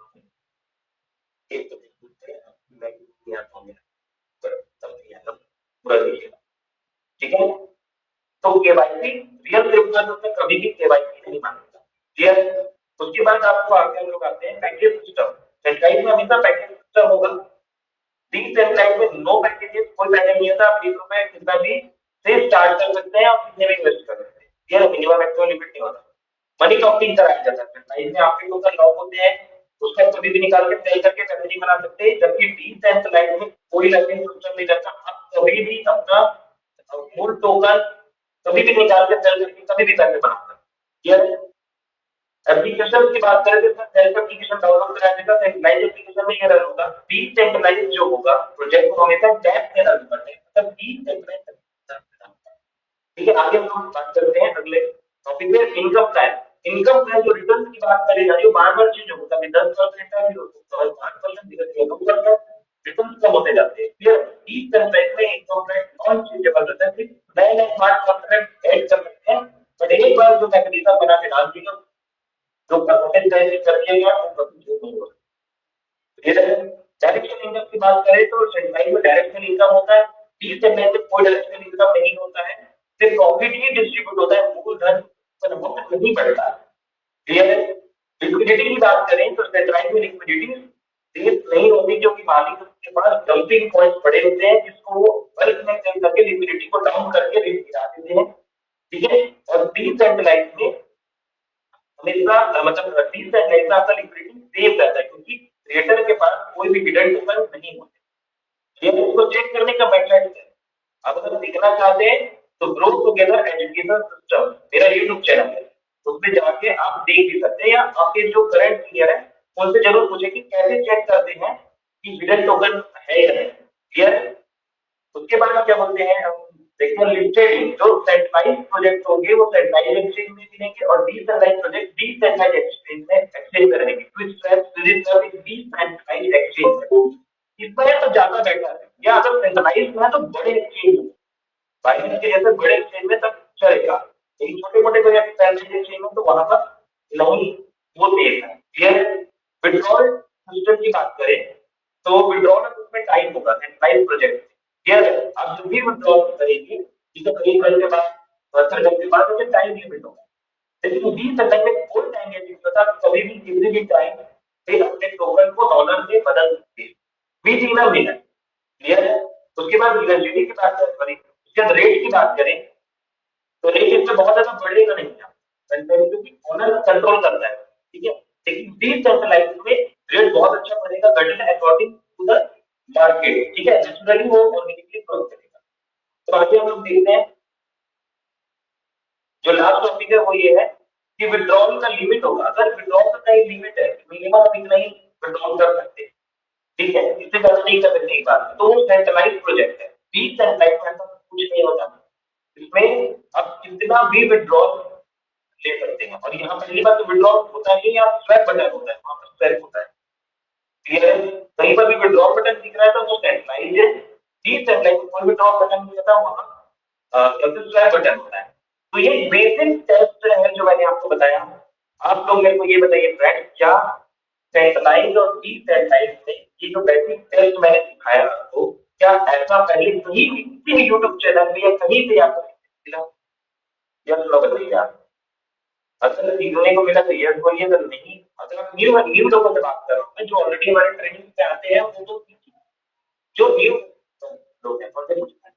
एक तो देखते हैं मैं यहाँ तो मेरा तब यहाँ पूरा देखिएगा। ठीक है, तो केवाईसी रियल क्रिप्टो में कभी भी केवाईसी नहीं मांगेगा। क्लियर, उसके बाद आपको आगे हम लोग आते हैं पैकेज सिस्टम। सेंट्रलाइज में हमेशा पैकेज सिस्टम होगा, डिसेंट्रलाइज में नो पैकेजेस, कोई पैकेज नहीं होता। आप ₹20 कितना भी से स्टार्ट कर सकते हैं और कितने भी इन्वेस्ट कर सकते हैं। कोई लिमिट नहीं होता। मनी लॉन्ड्रिंग कराया जाता है, लाइफ में आपके टोकन लॉक होते हैं, उसका कभी भी निकाल के सेल करके पैसे नहीं बना सकते, जबकि डिसेंट्रलाइज में कोई लॉकिंग सिस्टम नहीं रहता, आप कभी भी अपना मूल टोकन कभी भी निकाल के सेल करके कभी भी पैसे बना सकते हैं। एप्लीकेशन की बात करें तो सेल्फ एप्लीकेशन डाउनलोड कराने का सेंट्रलाइज एप्लीकेशन में ये रन होगा, डिसेंट्रलाइज जो होगा प्रोजेक्ट को हमेशा टैप में रन करना है, मतलब डिसेंट्रलाइज। ठीक है, आगे हम लोग बात करते हैं अगले टॉपिक में, इनकम प्लान। इनकम प्लान जो रिटर्न की बात करें जा रही है, बार बार चेंज होता है, 10% का भी हो सकता है, 5% धीरे धीरे कम करता है, रिटर्न कम होते जाते हैं। क्लियर, डिसेंट्रलाइज में इनकम प्लान नॉन चेंजेबल रहता है, सिर्फ नए नए स्मार्ट कॉन्ट्रैक्ट ऐड कर सकते हैं, बट एक बार जो मैकेनिज्म बना के डाल दिया, जो परसेंटेज कैसे कर दिया गया वो कभी चेंज नहीं होता। डायरेक्शन इनकम की बात करें तो सेंट्रलाइज में डायरेक्शन इनकम होता है, डिसेंट्रलाइज में कोई डायरेक्शन इनकम नहीं होता है, सिर्फ प्रॉफिट ही डिस्ट्रीब्यूट होता है, मूलधन पर अमाउंट नहीं बढ़ता। क्लियर है। लिक्विडिटी की बात करें तो सेंट्रलाइज में लिक्विडिटी तेज नहीं होती, क्योंकि मालिक के पास डंपिंग पॉइंट बड़े होते हैं, जिसको वो बल्क में सेल करके लिक्विडिटी को डाउन करके रेट गिरा देते हैं। ठीक है, और डिसेंट्रलाइज में हमेशा मतलब डिसेंट्रलाइज आपका लिक्विडिटी सेफ रहता है, क्योंकि क्रिएटर के पास कोई भी हिडन टोकन नहीं होते। ये इसको चेक करने का मेथड है, आप अगर सीखना चाहते हैं तो ग्रो टुगेदर एजुकेशन सिस्टम मेरा यूट्यूब चैनल है, उसमें जाके आप देख भी सकते हैं, या आपके जो करंट क्लियर है उनसे जरूर पूछे कि कैसे चेक करते हैं कि हिडन टोकन है या नहीं। क्लियर। उसके बाद क्या बोलते हैं हम, देखते हैं लिस्टेड जो सेंट्रलाइज प्रोजेक्ट होंगे वो सेंट्रलाइज एक्सचेंज में मिलेंगे, और डिसेंट्रलाइज प्रोजेक्ट डिसेंट्रलाइज एक्सचेंज में एक्सचेंज में रहेंगे। डिसेंट्रलाइज एक्सचेंज इसमें तो ज्यादा बेटर है, या अगर सेंट्रलाइज में है तो बड़े एक्सचेंज, बाइनेंस के जैसे बड़े एक्सचेंज में तब चलेगा, लेकिन छोटे मोटे कोई सेंट्रलाइज एक्सचेंज में तो वहां पर नहीं, वो सेफ है। क्लियर। विड्रॉल सिस्टम की बात करें तो विड्रॉल उसमें टाइम होगा सेंट्रलाइज प्रोजेक्ट। क्लियर है, आप जब भी विड्रॉल करेंगे ठीक है, तो 1 घंटे बाद 72 घंटे बाद उसमें टाइम लिमिट होगा, लेकिन डिसेंट्रलाइज में कोई टाइम लिमिट नहीं होता, कभी भी किसी भी टाइम पे अपने टोकन को डॉलर में बदल सकते हैं with in a minute. Clear है। उसके बाद यूएसडीटी की बात करें, उसके बाद रेट की बात करें तो रेट इसमें बहुत ज्यादा बढ़ेगा नहीं, क्योंकि ओनर कंट्रोल करता है। ठीक है, लेकिन डिसेंट्रलाइज में रेट बहुत अच्छा बढ़ेगा, घटेगा अकॉर्डिंग टू द मार्केट। ठीक है, नेचुरली वो ऑर्गेनिकली ग्रो करेगा। तो आगे हम लोग देखते हैं, जो लास्ट टॉपिक है वो ये है कि विड्रॉल का लिमिट होगा, अगर विड्रॉल का कहीं लिमिट है, मिनिमम इतना ही विड्रॉल कर सकते, ठीक है, इससे ज्यादा नहीं कर सकते एक बार, तो वो सेंट्रलाइज प्रोजेक्ट है। डिसेंट्रलाइज में ऐसा कुछ नहीं होता, इसमें आप कितना भी विड्रॉल ले सकते हैं, और यहाँ पहली बात तो विड्रॉल होता नहीं है, आप स्वैप बटन होता है, वहां पर स्वैप होता है। क्लियर है, कहीं पर भी विड्रॉल बटन दिख रहा है तो वो सेंट्रलाइज है, डिसेंट्रलाइज में कोई विड्रॉल बटन नहीं होता, वहां स्वैप बटन होता है। तो ये बेसिक टेस्ट है जो मैंने आपको बताया। आप लोग मेरे को ये बताइए फ्रेंड, क्या सेंट्रलाइज और डिसेंट्रलाइज में ये जो बेसिक टेस्ट मैंने सिखाया आपको, क्या ऐसा पहले कहीं भी किसी भी यूट्यूब चैनल में या कहीं पे आपको मिला? या थोड़ा बताइए आप, अगर सीखने को मिला तो यस बोलिए, अगर नहीं, अगर आप न्यू लोगों से बात कर रहा हूँ जो ऑलरेडी हमारे ट्रेनिंग पे आते हैं, वो तो जो न्यू लोग हैं उनसे पूछना है।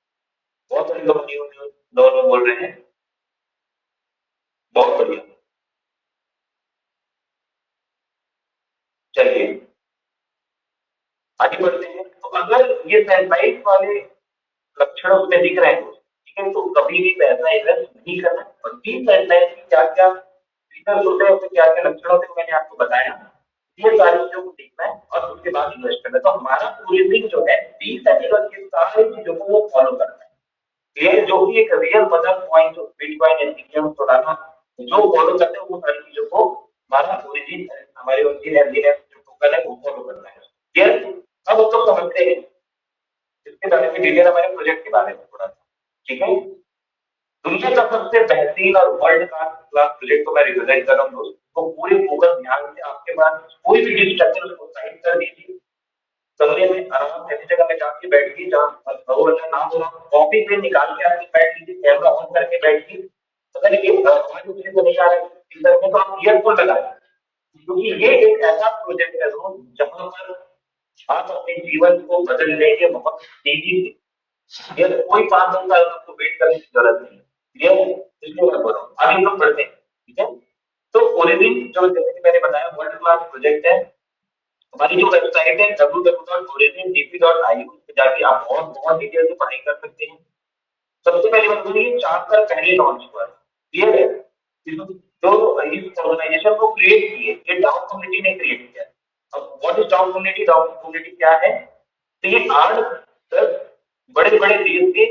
बहुत सारे लोग न्यू न्यू लोग बोल रहे हैं, बहुत बढ़िया। चलिए आगे बढ़ते हैं। तो अगर ये सैटेलाइट वाले लक्षण उसमें दिख रहे हैं, ठीक है, तो कभी भी पैसा इन्वेस्ट नहीं करना। और तीन सैटेलाइट की क्या क्या फीचर्स होते हैं, उसके क्या क्या लक्षण होते हैं, मैंने आपको बताया। ये सारी चीजों को देखना है और उसके बाद इन्वेस्ट करना है। तो हमारा पूरी जो है 20 की सारी चीजों को वो फॉलो करना है। ये जो भी एक real mother point bitcoin Ethereum Solana जो फॉलो करते हैं, वो सारी चीजों को हमारा ओरिजिन हमारे ओरिजिन एमडीएफ जो टोकन है वो फॉलो करना है। क्लियर। अब हम लोग समझते हैं इसके बारे में डिटेल, हमारे प्रोजेक्ट के बारे में थोड़ा सा। ठीक है, दुनिया का सबसे बेहतरीन और वर्ल्ड क्लास प्रोजेक्ट को मैं रिप्रेजेंट कर रहा हूँ दोस्त, तो पूरे फोकस ध्यान से आपके पास कोई भी डिस्ट्रक्शन उसको साइड कर दीजिए, कमरे में आराम से ऐसी जगह में जाके बैठिए जहाँ ना हो, कॉपी पेन निकाल के आपकी बैठ लीजिए, कैमरा ऑन करके बैठिए। अगर ये आवाज किसी को नहीं आ रहा है तो आप ईयरफोन लगा लीजिए, क्योंकि ये एक ऐसा प्रोजेक्ट है दोस्त जहां पर आप अपने जीवन को बदल लेंगे बहुत तेजी से। ये कोई 5-10 साल आपको वेट करने की जरूरत नहीं है, ये इसलिए मैं बोल रहा हूँ। आगे हम लोग बढ़ते हैं। प्रोजेक्ट है। हमारी जो वेबसाइट है www.origindp.io पे जाके आप और बहुत डिटेल से पढ़ाई कर सकते हैं। सबसे पहली बात तो ये 4 साल पहले लॉन्च हुआ है, क्लियर है। जो इस ऑर्गेनाइजेशन को क्रिएट किए ये डाउन कम्युनिटी ने क्रिएट किया। अब what is down community, down community क्या है? तो ये 8-10 बड़े बड़े देश के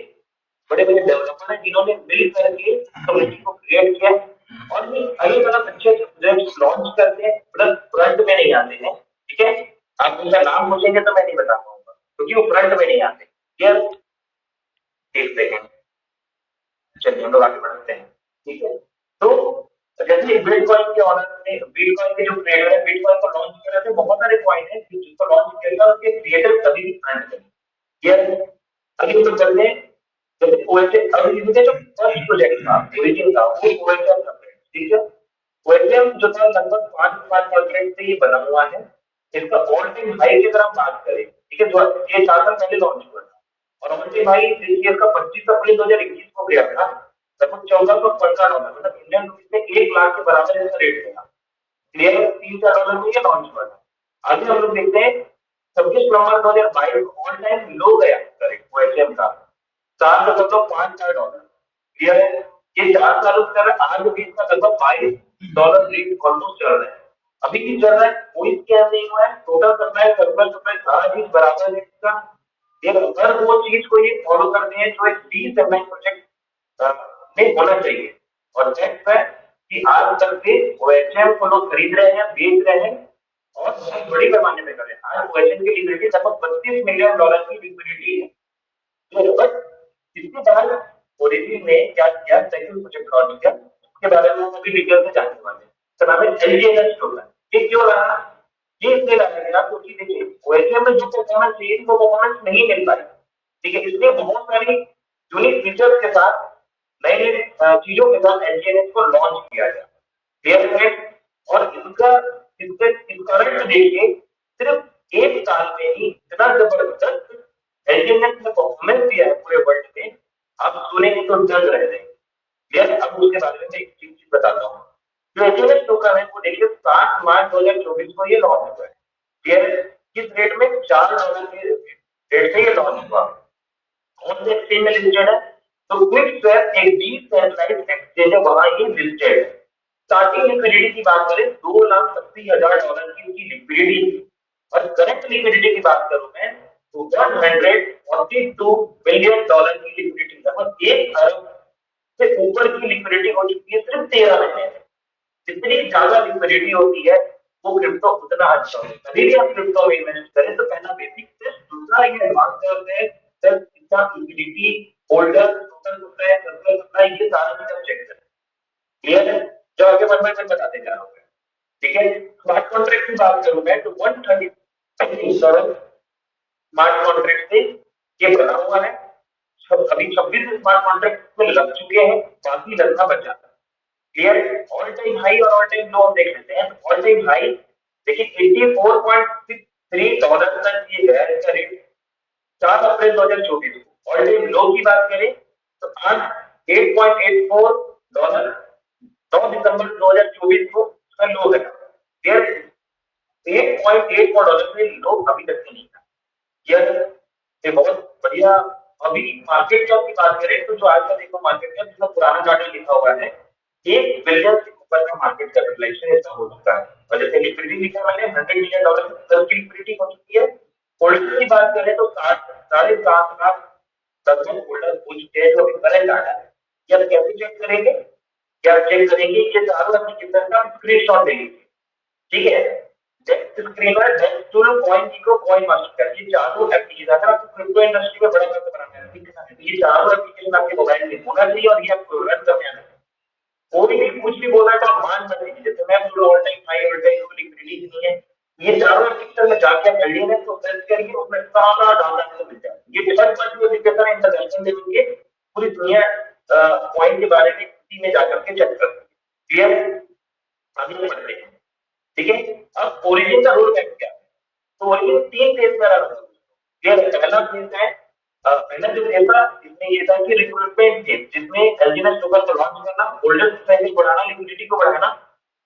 बड़े बड़े डेवलपर हैं जिन्होंने मिल करके कम्युनिटी को क्रिएट किया और ये अलग अलग अच्छे अच्छे प्रोजेक्ट लॉन्च करते हैं, प्लस फ्रंट में नहीं आते हैं। ठीक है, आप उनका नाम पूछेंगे तो मैं नहीं बता पाऊंगा क्योंकि वो फ्रंट में नहीं आते। क्लियर, एक सेकेंड, चलिए हम लोग आगे बढ़ते हैं। ठीक है, तो जैसे बिटकॉइन के ऑनर ने, बिटकॉइन के जो क्रिएटर है, बिटकॉइन को लॉन्च कर रहे थे, बहुत सारे कॉइन है जिसको लॉन्च किया था, उसके क्रिएटर कभी भी फ्रंट में। क्लियर, अभी हम लोग चलते हैं। जैसे ओएसए, अभी इनका जो फर्स्ट प्रोजेक्ट था ओरिजिन का, वो ओएसएम था। ठीक है, ओएसएम जो था लगभग 5 से ये बना हुआ है। इसका ऑल टाइम हाई की अगर हम बात करें, ठीक है, जो ये 4 साल पहले लॉन्च हुआ था और ऑल टाइम हाई इस ईयर का 25 अप्रैल 2021 को गया था लगभग $1415, मतलब इंडियन रुपीज में 1 लाख के बराबर इसका रेट था। क्लियर, $3-4 में ये लॉन्च हुआ था। आगे हम लोग देखते हैं 26 नवंबर 2022 ऑल टाइम लो गया करेक्ट ओएसएम का $4.54। क्लियर है, ये 4 सालों से चल रहा है, आज भी इसका लगभग $22 रेट ऑलमोस्ट चल रहा है। अभी भी चल रहा है, कोई स्कैम नहीं हुआ है। टोटल सप्लाई सर्कुलर सप्लाई आज भी बराबर है इसका। ये अगर वो चीज को ये फॉलो करते हैं जो एक डी प्रोजेक्ट में होना चाहिए, और नेक्स्ट है कि आज तक के ओएचएम को लोग खरीद रहे हैं, बेच रहे हैं और बहुत बड़ी पैमाने पे कर रहे हैं। आज ओएचएम की लिक्विडिटी लगभग $32 मिलियन की लिक्विडिटी है। तो बट इसके बाद ओरिजिन ने क्या किया, सेकंड प्रोजेक्ट लॉन्च किया, उसके बारे में हम अभी डिटेल से जानने वाले हैं। तो नाम है एलजीएनएस टोकन। ये क्यों रहा, ये इसलिए लाया गया क्योंकि देखिए ओएचएम में जो परफॉर्मेंस चाहिए वो परफॉर्मेंस नहीं मिल पाई। ठीक है, इसलिए बहुत सारी यूनिक फीचर्स के साथ नए नए चीजों के साथ एलजीएनएस को लॉन्च किया गया। क्लियर है, और इनका इसके करंट देखिए सिर्फ 1 साल में ही इतना जबरदस्त एलजीएनएस ने परफॉर्मेंस दिया है पूरे वर्ल्ड में, आप सुनेंगे तो दंग रह जाएंगे। क्लियर, अब उसके बारे में मैं एक चीज बताता हूँ। जो एलजीएनएस टोकन है वो देखिए 7 मार्च 2024 को ये लॉन्च हुआ है। क्लियर, किस रेट में, $4 के रेट से ये लॉन्च हुआ। कौन से एक्सचेंज में लिस्टेड है, तो क्विकस्वैप एक डिसेंट्रलाइज्ड एक्सचेंज है, वहां ये लिस्टेड है। स्टार्टिंग लिक्विडिटी की बात करें $2,80,000 की उसकी लिक्विडिटी थी, और करंट लिक्विडिटी की बात करूं मैं तो $142 बिलियन की लिक्विडिटी, लगभग 1 अरब से ऊपर की लिक्विडिटी हो चुकी है सिर्फ 13 महीने में। जितनी ज्यादा लिक्विडिटी होती है वो क्रिप्टो उतना अच्छा होता है। कभी भी आप क्रिप्टो में इन्वेस्ट करें तो पहला बेसिक टेस्ट, दूसरा ये एडवांस लेवल है सर कितना liquidity, holder, total supply, circular supply, ये सारा चीज आप चेक करें। क्लियर है, जो आगे बढ़ बढ़ बताते जा रहा हूँ। ठीक है, स्मार्ट कॉन्ट्रैक्ट की बात करूं मैं तो 137 स्मार्ट कॉन्ट्रैक्ट से ये बना हुआ है। अभी 26 स्मार्ट कॉन्ट्रैक्ट में लग चुके हैं, बाकी लगना बचा। क्लियर, ऑल टाइम हाई और ऑल टाइम लो देख लेते हैं। ऑल टाइम हाई देखिए $84.63 तक ये गया इसका रेट 4 अप्रैल 2024 को। ऑल टाइम लो की बात करें तो आज $8.84 9 दिसंबर 2024 को उसका लो है। क्लियर, $8.84 से लो अभी तक नहीं था। क्लियर, ये बहुत बढ़िया। अभी मार्केट कैप की बात करें तो जो आज का देखो मार्केट कैप, जिसका पुराना चार्ट लिखा हुआ है, 1 बिलियन से ऊपर का मार्केट कैपिटलाइजेशन इसका हो चुका है। और जैसे लिक्विडिटी लिखा मैंने $100 मिलियन तक की लिक्विडिटी हो चुकी है। होल्डर की बात करें तो 7.5 लाख लगभग होल्डर हो चुके हैं जो करंट डाटा है। या कैसे चेक करेंगे, क्या चेक करेंगे, ये चारों एप्लीकेशन का स्क्रीनशॉट लेंगे। ठीक है, desk screener, desk tool, coin eco, coin master, ये चारों एप्लीकेशन अगर आपको क्रिप्टो इंडस्ट्री में बड़ा पैसा बनाना है, ठीक है, ये चारों एप्लीकेशन आपके मोबाइल में होना चाहिए और ये आपको रन करने आना है। कोई भी कुछ भी बोल रहा है तो आप मान मत लीजिए। जैसे मैं बोल रहा हूं all time high, all time low, liquidity नहीं है, ये चारों एप्लीकेशन में जाके आप एलडीएनएस को सर्च करिए, उसमें सारा डाटा आपको मिल जाएगा। ये third party application international level के पूरी दुनिया कॉइन के बारे में इसी में जाकर के चेक कर। क्लियर, आगे बढ़ते हैं। ठीक है, अब ओरिजिन का रोल मैप क्या है, तो ओरिजिन 3 फेज में रहा है। क्लियर, पहला फेज है, पहला जो फेज था इसमें ये था कि रिक्रूटमेंट फेज, जिसमें एलजीएनएस टोकन को लॉन्च करना, होल्डर साइकिल बढ़ाना, लिक्विडिटी को बढ़ाना,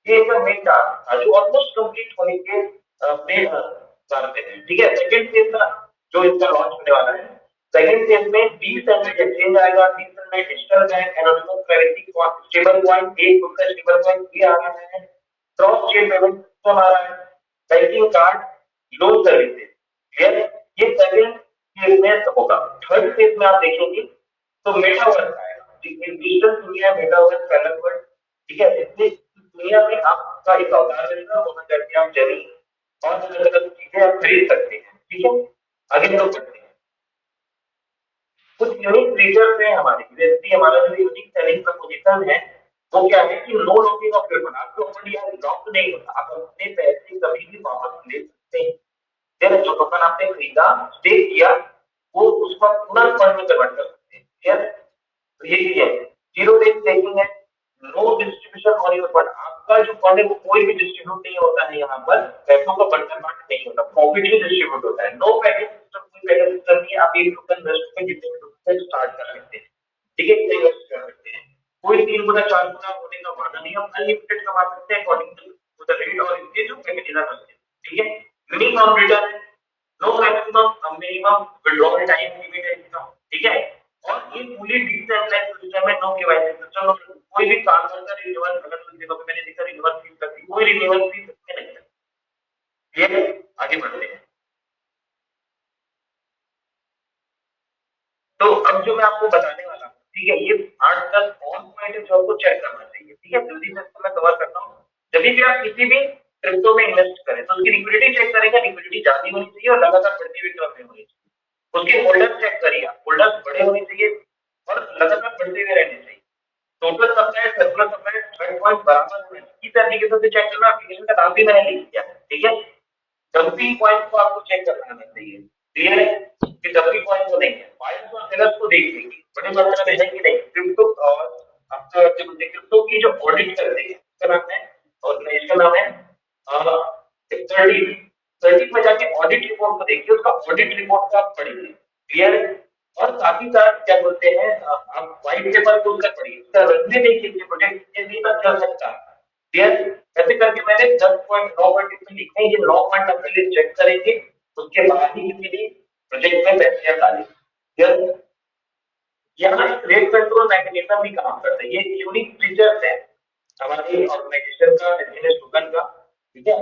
ये एक मेन टास्क था जो ऑलमोस्ट कंप्लीट होने के पे पे है। ठीक है, सेकंड फेज का जो इसका लॉन्च होने वाला है, सेकंड फेज में 20 सैटेलाइट एक्सचेंज आएगा, 30 satellite digital bank anonymous privacy stable point, एक उसका स्टेबल पॉइंट ये आ रहा है, क्रॉस चेन पेमेंट सिस्टम आ रहा है, banking card, loan services. Clear, ये सेकंड फेज में होगा। थर्ड फेज में आप देखेंगे तो मेटावर्स आएगा, डिजिटल दुनिया मेटावर्स का अलग वर्ड। ठीक है, इसलिए दुनिया में आपका एक अवतार मिलेगा, वहां जाके आप जमीन और अलग अलग चीजें आप खरीद सकते हैं। ठीक है, आगे लोग बढ़ते हैं। कुछ यूनिक फीचर्स हैं हमारे, जैसे हमारा जो यूनिक सेलिंग प्रपोजिशन है वो क्या है कि no locking of your fund, आपको फंड यहाँ लॉक नहीं होता, आप अपने पैसे कभी भी वापस ले सकते हैं। फिर जो टोकन आपने खरीदा, स्टेक किया, वो उसको आप तुरंत फंड में कन्वर्ट कर सकते हैं। क्लियर, तो ये है जीरो रिस्क टेकिंग है, no distribution on your fund, आपका जो फंड है वो कोई भी डिस्ट्रीब्यूट नहीं होता है, यहाँ पर पैसों का बंटन बांट नहीं होता, प्रॉफिट ही डिस्ट्रीब्यूट होता है। नो पैकेज सिस्टम, कोई पैकेज सिस्टम नहीं है, आप एक टोकन 10 टोकन जितने भी टोकन से स्टार्ट कर सकते हैं। ठीक है, इतने इन्वेस्ट कर सकते हैं, कोई 3 गुना 4 गुना होने का वादा नहीं, हम अनलिमिटेड कमा सकते हैं अकॉर्डिंग टू द रेट और इनके जो पैकेजेस होते हैं। ठीक है, यूनिक रिटर्न है, no maximum minimum withdrawal time limit है इसका। ठीक है, और ये फुली डिजिटलाइज्ड सिस्टम है, नो केवाईसी सिस्टम, कोई भी काम करता रिन्यूअल, अगर देखो मैंने देखा रिन्यूअल फीस करती, कोई रिन्यूअल फीस इसमें नहीं है। ये आगे बढ़ते हैं। तो अब जो मैं आपको बताने वाला हूँ, ठीक है, ये 8-10 ऑन पॉइंट है जो आपको चेक करना चाहिए। ठीक है, जल्दी से इसको मैं कवर करता हूँ। जब भी आप किसी भी क्रिप्टो में इन्वेस्ट करें तो उसकी लिक्विडिटी चेक करेंगे, लिक्विडिटी ज्यादा होनी चाहिए और लगातार बढ़ती हुई क्रम में होनी चाहिए। उसके होल्डर चेक करिए, होल्डर्स बड़े होने चाहिए और लगातार बढ़ते हुए रहने चाहिए। Total supply circular supply third point बराबर होना चाहिए। इस तरीके से चेक करना, एप्लीकेशन का नाम भी मैंने लिख दिया। ठीक है, डंपिंग पॉइंट को आपको चेक करना आना चाहिए। क्लियर है कि डंपिंग पॉइंट को नहीं है, बायर्स और सेलर्स को देख लीजिए, बड़े मात्रा में है कि नहीं। क्रिप्टो और आपका जो बोलते हैं क्रिप्टो की जो ऑडिट करते हैं, इसका नाम है ऑर्गेनाइजेशन का नाम है सर्टिफ। सर्टिफ में जाके ऑडिट रिपोर्ट को देखिए, उसका ऑडिट रिपोर्ट को आप पढ़िए। क्लियर है, और साथ ही साथ क्या बोलते हैं आप व्हाइट पेपर को उसका पढ़िए, उसका रखने देखिए, प्रोटेक्ट नहीं कर सकता। क्लियर, ऐसे करके मैंने 10.9 इसमें लिखने, ये 9 पॉइंट हम पहले चेक करेंगे, उसके बाद ही किसी भी प्रोजेक्ट में पैसे डालेंगे। क्लियर, यहाँ एक रेट कंट्रोल मैकेनिज्म भी काम करता है, ये यूनिक फीचर्स है हमारी ऑर्गेनाइजेशन का, एसएनएस टोकन का। ठीक है,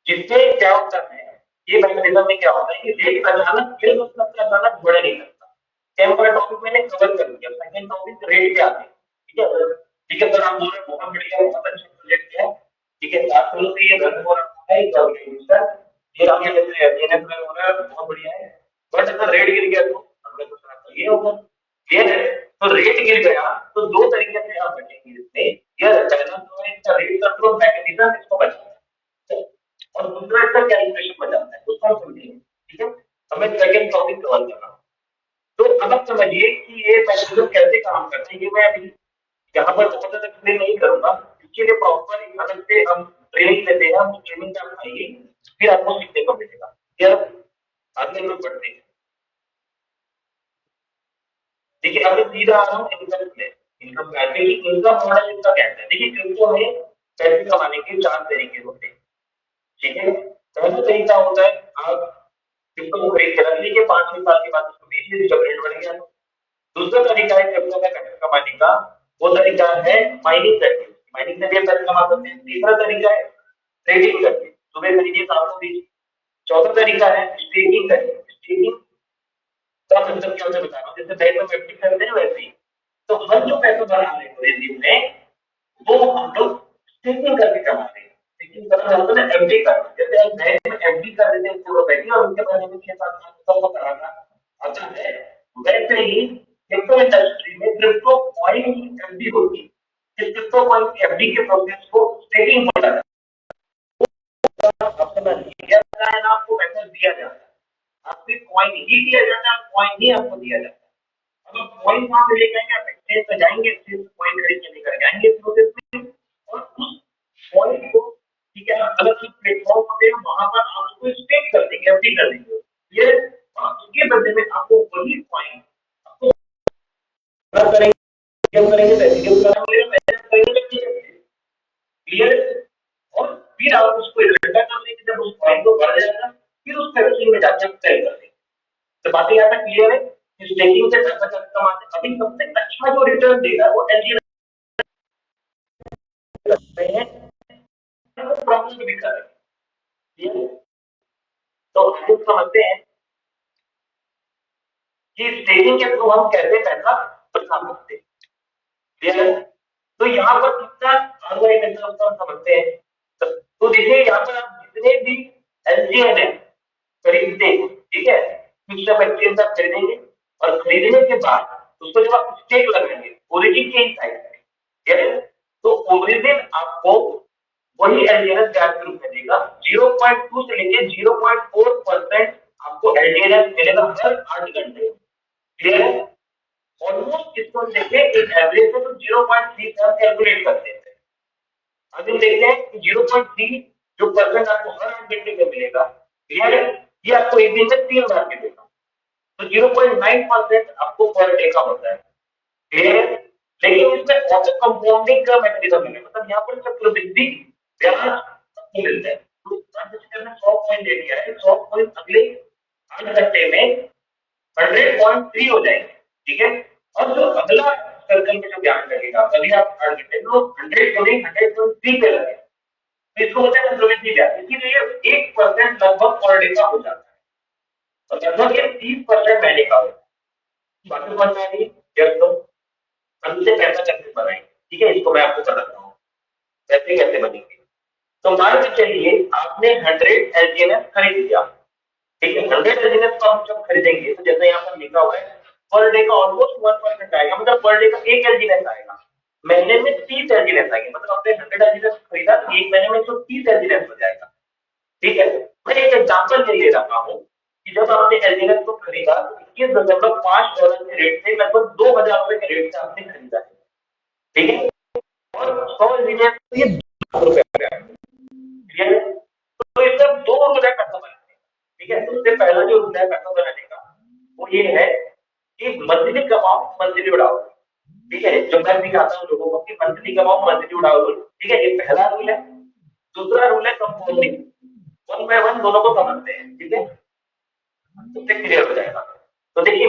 जिससे क्या होता है, ये मैकेनिज्म में क्या होता है कि रेट अचानक गिर नहीं सकता, अचानक बढ़ नहीं सकता। टेम्पर टॉपिक मैंने कवर कर दिया, सेकंड टॉपिक रेट पे आते हैं। ठीक है, ठीक है सर, आप बोल रहे हैं बहुत बढ़िया, बहुत अच्छा प्रोजेक्ट है। ठीक है, बात करूं तो ये रन हो रहा है एक ऑर्गेनाइजेशन, ये आपके जैसे एनएस रन हो रहा है, बहुत बढ़िया है। बट अगर रेट गिर गया तो हमने तो सुना ये होगा। क्लियर है, तो रेट गिर गया तो दो तरीके से आप बचेंगे इसमें। यह पहला तो है इसका रेट कंट्रोल मैकेनिज्म, इसको बचाना है, और दूसरा इसका कैलकुलेशन बचाना है, उसको हम समझेंगे। ठीक है, हमें सेकंड टॉपिक कवर करना। तो अब आप समझिए कि ये मैकेनिज्म कैसे काम करते हैं, ये मैं अभी यहाँ पर बहुत ज्यादा एक्सप्लेन नहीं करूंगा। इसके लिए प्रॉपर एक अलग से हम ट्रेनिंग लेते हैं, हम ट्रेनिंग में आप आइए, फिर आपको सीखने को मिलेगा। फिर आगे हम लोग बढ़ते हैं। देखिए, अब मैं सीधा आ रहा हूँ इनकम प्लेन, इनकम कहते हैं, इनकम मॉडल इसका कहता है। देखिए, क्रिप्टो में पैसे कमाने के 4 तरीके होते हैं। ठीक है, पहला तरीका होता है आप क्रिप्टो को खरीद के रख लीजिए, 5-6 साल के बाद उसको बेचिए जब रेट बढ़ गया। दूसरा तरीका है क्रिप्टो में पैसे कमाने का, वो तरीका है माइनिंग करके, माइनिंग करके पैसे कमा सकते हैं। तीसरा तरीका है ट्रेडिंग करके, सुबह खरीदिए शाम को बेचिए। चौथा तरीका है स्टेकिंग करके, स्टेकिंग का मतलब क्या मैं बता रहा हूँ, जैसे बैंक में एफडी करते हैं वैसे ही। तो हम जो पैसा बना रहे हैं रेजिम में, वो हम लोग स्टेकिंग करके कमा रहे हैं। स्टेकिंग करना मतलब है एफडी करना, जैसे आप बैंक में एफडी कर देते हैं ₹100 की और उसके बाद में 6-7 साल को कराना आता है, वैसे ही क्रिप्टो इंडस्ट्री में क्रिप्टो कॉइन की एफडी होती है। इस क्रिप्टो कॉइन की एफडी के प्रोसेस को स्टेकिंग बोला जाता है। अपना लिया जाता है ना, आपको पैसा दिया जाता है, आपसे कॉइन ही दिया जाता है, कॉइन ही आपको दिया जाता है। अब आप कॉइन कहाँ से लेके आएंगे, आप एक्सचेंज पे जाएंगे, एक्सचेंज से कॉइन खरीद के लेकर जाएंगे इस प्रोसेस में, और उस कॉइन को, ठीक है, अलग अलग प्लेटफॉर्म होते हैं, वहां पर आप उसको स्टेक कर देंगे, एफडी कर देंगे। ये और उसके बदले में आपको वही कॉइन आपको करेंगे, करेंगे तो एफडी करेंगे, क्लियर। भी कर रहे हैं। ठीक है? तो हम समझते हैं कि स्टेजिंग के थ्रू हम कैसे पैसा बचा सकते हैं। क्लियर है? तो यहाँ पर कितना ऑनलाइन एग्जाम्पल हम समझते हैं। तो देखिए यहाँ पर आप जितने भी एलजीएन है खरीदते हैं, ठीक है, फ्यूचर में एक्सचेंज आप खरीदेंगे और खरीदने के बाद उसको जब आप स्टेक लगाएंगे ओरिजिन के साइड में, ठीक है, तो ओरिजिन आपको वही एलजीएनएस ब्याज के रूप में देगा। 0.2 से लेके 0.4% आपको एलजीएनएस मिलेगा हर 8 घंटे। क्लियर है? ऑलमोस्ट इसको हम देखते हैं एक एवरेज से तो 0.3 से हम कैलकुलेट करते हैं। अब हम देखते हैं कि 0.3 जो परसेंट आपको हर 8 घंटे में मिलेगा, क्लियर है, ये आपको एक दिन में 3 बार मिलेगा। तो 0.9% आपको पर डे का होता है। क्लियर है? लेकिन इसमें ऑटो कंपाउंडिंग का मैकेनिज्म है, मतलब यहाँ पर चक्रवृद्धि ब्याज आपको मिलता है। तो ट्रांजेक्शन में 100 पॉइंट दे दिया है, 100 पॉइंट अगले 8 घंटे में 100.3 हो जाएंगे। ठीक है? और जो अगला सर्कल में जो ब्याज लगेगा अभी आप 8 घंटे में 100 को नहीं 100.3 पे लगे, तो इसको बोलते हैं चक्रवृद्धि ब्याज। इसीलिए 1% लगभग पर डे का हो जाता है और लगभग ये 30% महीने का होता है। बाकी समझ में आ रही है? हमसे पैसा कैसे बनाएंगे, ठीक है, इसको मैं आपको बताता हूँ पैसे कैसे बनेंगे। तो मान के चलिए आपने 100 एलजीएनएस खरीद लिया, ठीक है, 100 एलजीएनएस को हम जब खरीदेंगे तो जैसे यहाँ पर लिखा हुआ है पर डे का ऑलमोस्ट 1% आएगा, मतलब पर डे का एक एलजीएनएस आएगा। महीने में 30 एलजीएनएस आएंगे, मतलब आपने 100 एलजीएनएस खरीदा तो एक महीने में 130 एलजीएनएस हो जाएगा। ठीक है, मैं एक एग्जाम्पल ले रहा हूँ कि जब आपने एलजीएनएस को खरीदा तो $21.5 के रेट से लगभग 2000 रुपए के रेट से आपने खरीदा है। ठीक है, और 100 एलजीएनएस तो ये ₹2 का है। ठीक है, तो इसमें 2 रूल है पैसा बनाने का। ठीक है, सबसे पहला जो रूल है पैसा बनाने का वो ये है कि मंथली कमाओ मंथली उड़ाओ। ठीक है, जो मैं दिखाता हूँ लोगों को कि मंथली कमाओ मंथली उड़ाओ रूल। ठीक है, ये पहला रूल है। दूसरा रूल है कंपाउंडिंग, 1 बाय 1 दोनों को समझते हैं। ठीक है, उससे क्लियर हो जाएगा। तो देखिए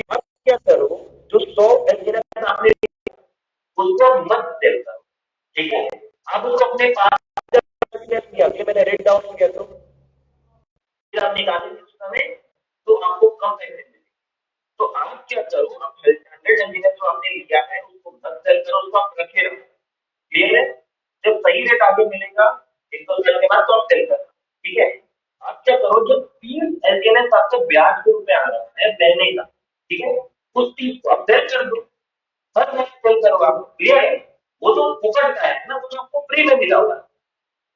आप क्या करो, जो 100 एलजीएनएस आपने उसको मत सेल करो। ठीक है, आप उसको अपने पास किया, मैंने रेट डाउन किया तो फिर आप निकालेंगे उस समय तो आपको कम पैसे मिलेंगे। तो आप क्या करो, आप 100 एलजीएनएस जो आपने लिया है उसको मत सेल करो, उसको आप रखे रहो। क्लियर है? जब सही रेट आगे मिलेगा 100 साल के बाद तो आप सेल करना। ठीक है, आप क्या करो, जो 30 एलजीएनएस आपको ब्याज के रूप में आ रहा है महीने का, ठीक है, उस 30 को आप सेल कर दो, हर महीने सेल करो आप। क्लियर है? वो तो फुकट का है ना, वो तो आपको फ्री में मिला हुआ है।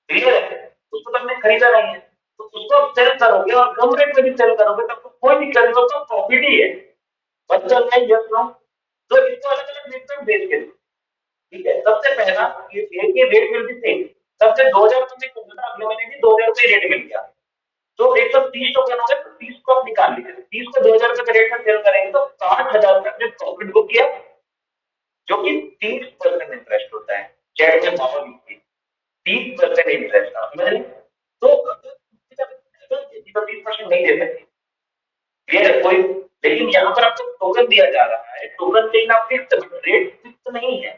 क्लियर है? उसको तो आपने खरीदा नहीं है, तो उसको आप सेल करोगे और कम रेट में भी सेल करोगे तो आपको कोई दिक्कत नहीं, तो प्रॉफिट ही है। बच्चा नहीं यस नो, तो इसको अलग अलग रेट में बेच के दो। ठीक है, सबसे पहला ये रेट विल बी सेम। सबसे 2000 रुपए में अगले महीने भी 2000 रुपए रेट मिल गया, तो 130 टोकन हो गए, तो 30 को आप निकाल लीजिए। 30 को 2000 रुपए के रेट में सेल करेंगे तो 60,000 रुपए आपने प्रॉफिट बुक किया, जो कि 30% इंटरेस्ट होता है। चैट में पावर लिखिए 30% इंटरेस्ट आप समझ रहे? तो 30% नहीं दे सकते। क्लियर है? कोई, लेकिन यहाँ पर आपको टोकन दिया जा रहा है, टोकन लेकिन आप फिक्स रेट फिक्स नहीं है।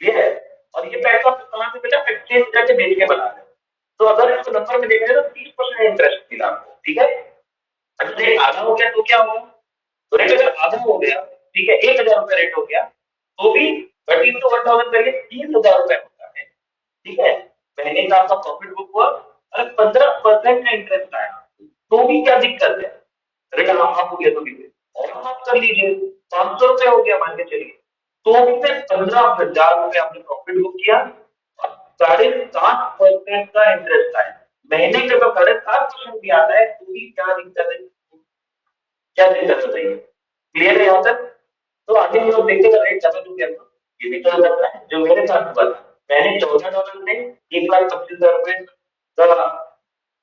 क्लियर है? और ये पैसा आपको कहाँ से मिला, एक्सचेंज करके बेच के बना रहे हो। तो अगर इसको नंबर में देखेंगे तो 30% इंटरेस्ट मिला आपको। ठीक है, अच्छा रेट आधा हो गया तो क्या होगा, तो रेट अगर आधा हो गया, ठीक है, 1000 रुपए रेट हो गया तो भी 30 to 1000 करिए 30,000 रुपए होता है। ठीक है, महीने का आपका प्रॉफिट बुक हुआ, अगर 15% का इंटरेस्ट आया तो भी क्या दिक्कत है, रेट हाफ हो गया तो भी और हाफ कर लीजिए, 500 रुपए हो गया मान के चलिए, तो भी फिर 15,000 रुपए आपने प्रॉफिट बुक किया और 7.5% का इंटरेस्ट आया। महीने के तो 7.5% भी आता है तो भी क्या दिक्कत है, क्या दिक्कत हो रही है? क्लियर है यहाँ तक? तो आगे हम लोग देखते हैं रेट ज्यादा तो क्या था, ये भी चल सकता है जो मेरे साथ हुआ था। मैंने $14 में 1,25,000 रुपए का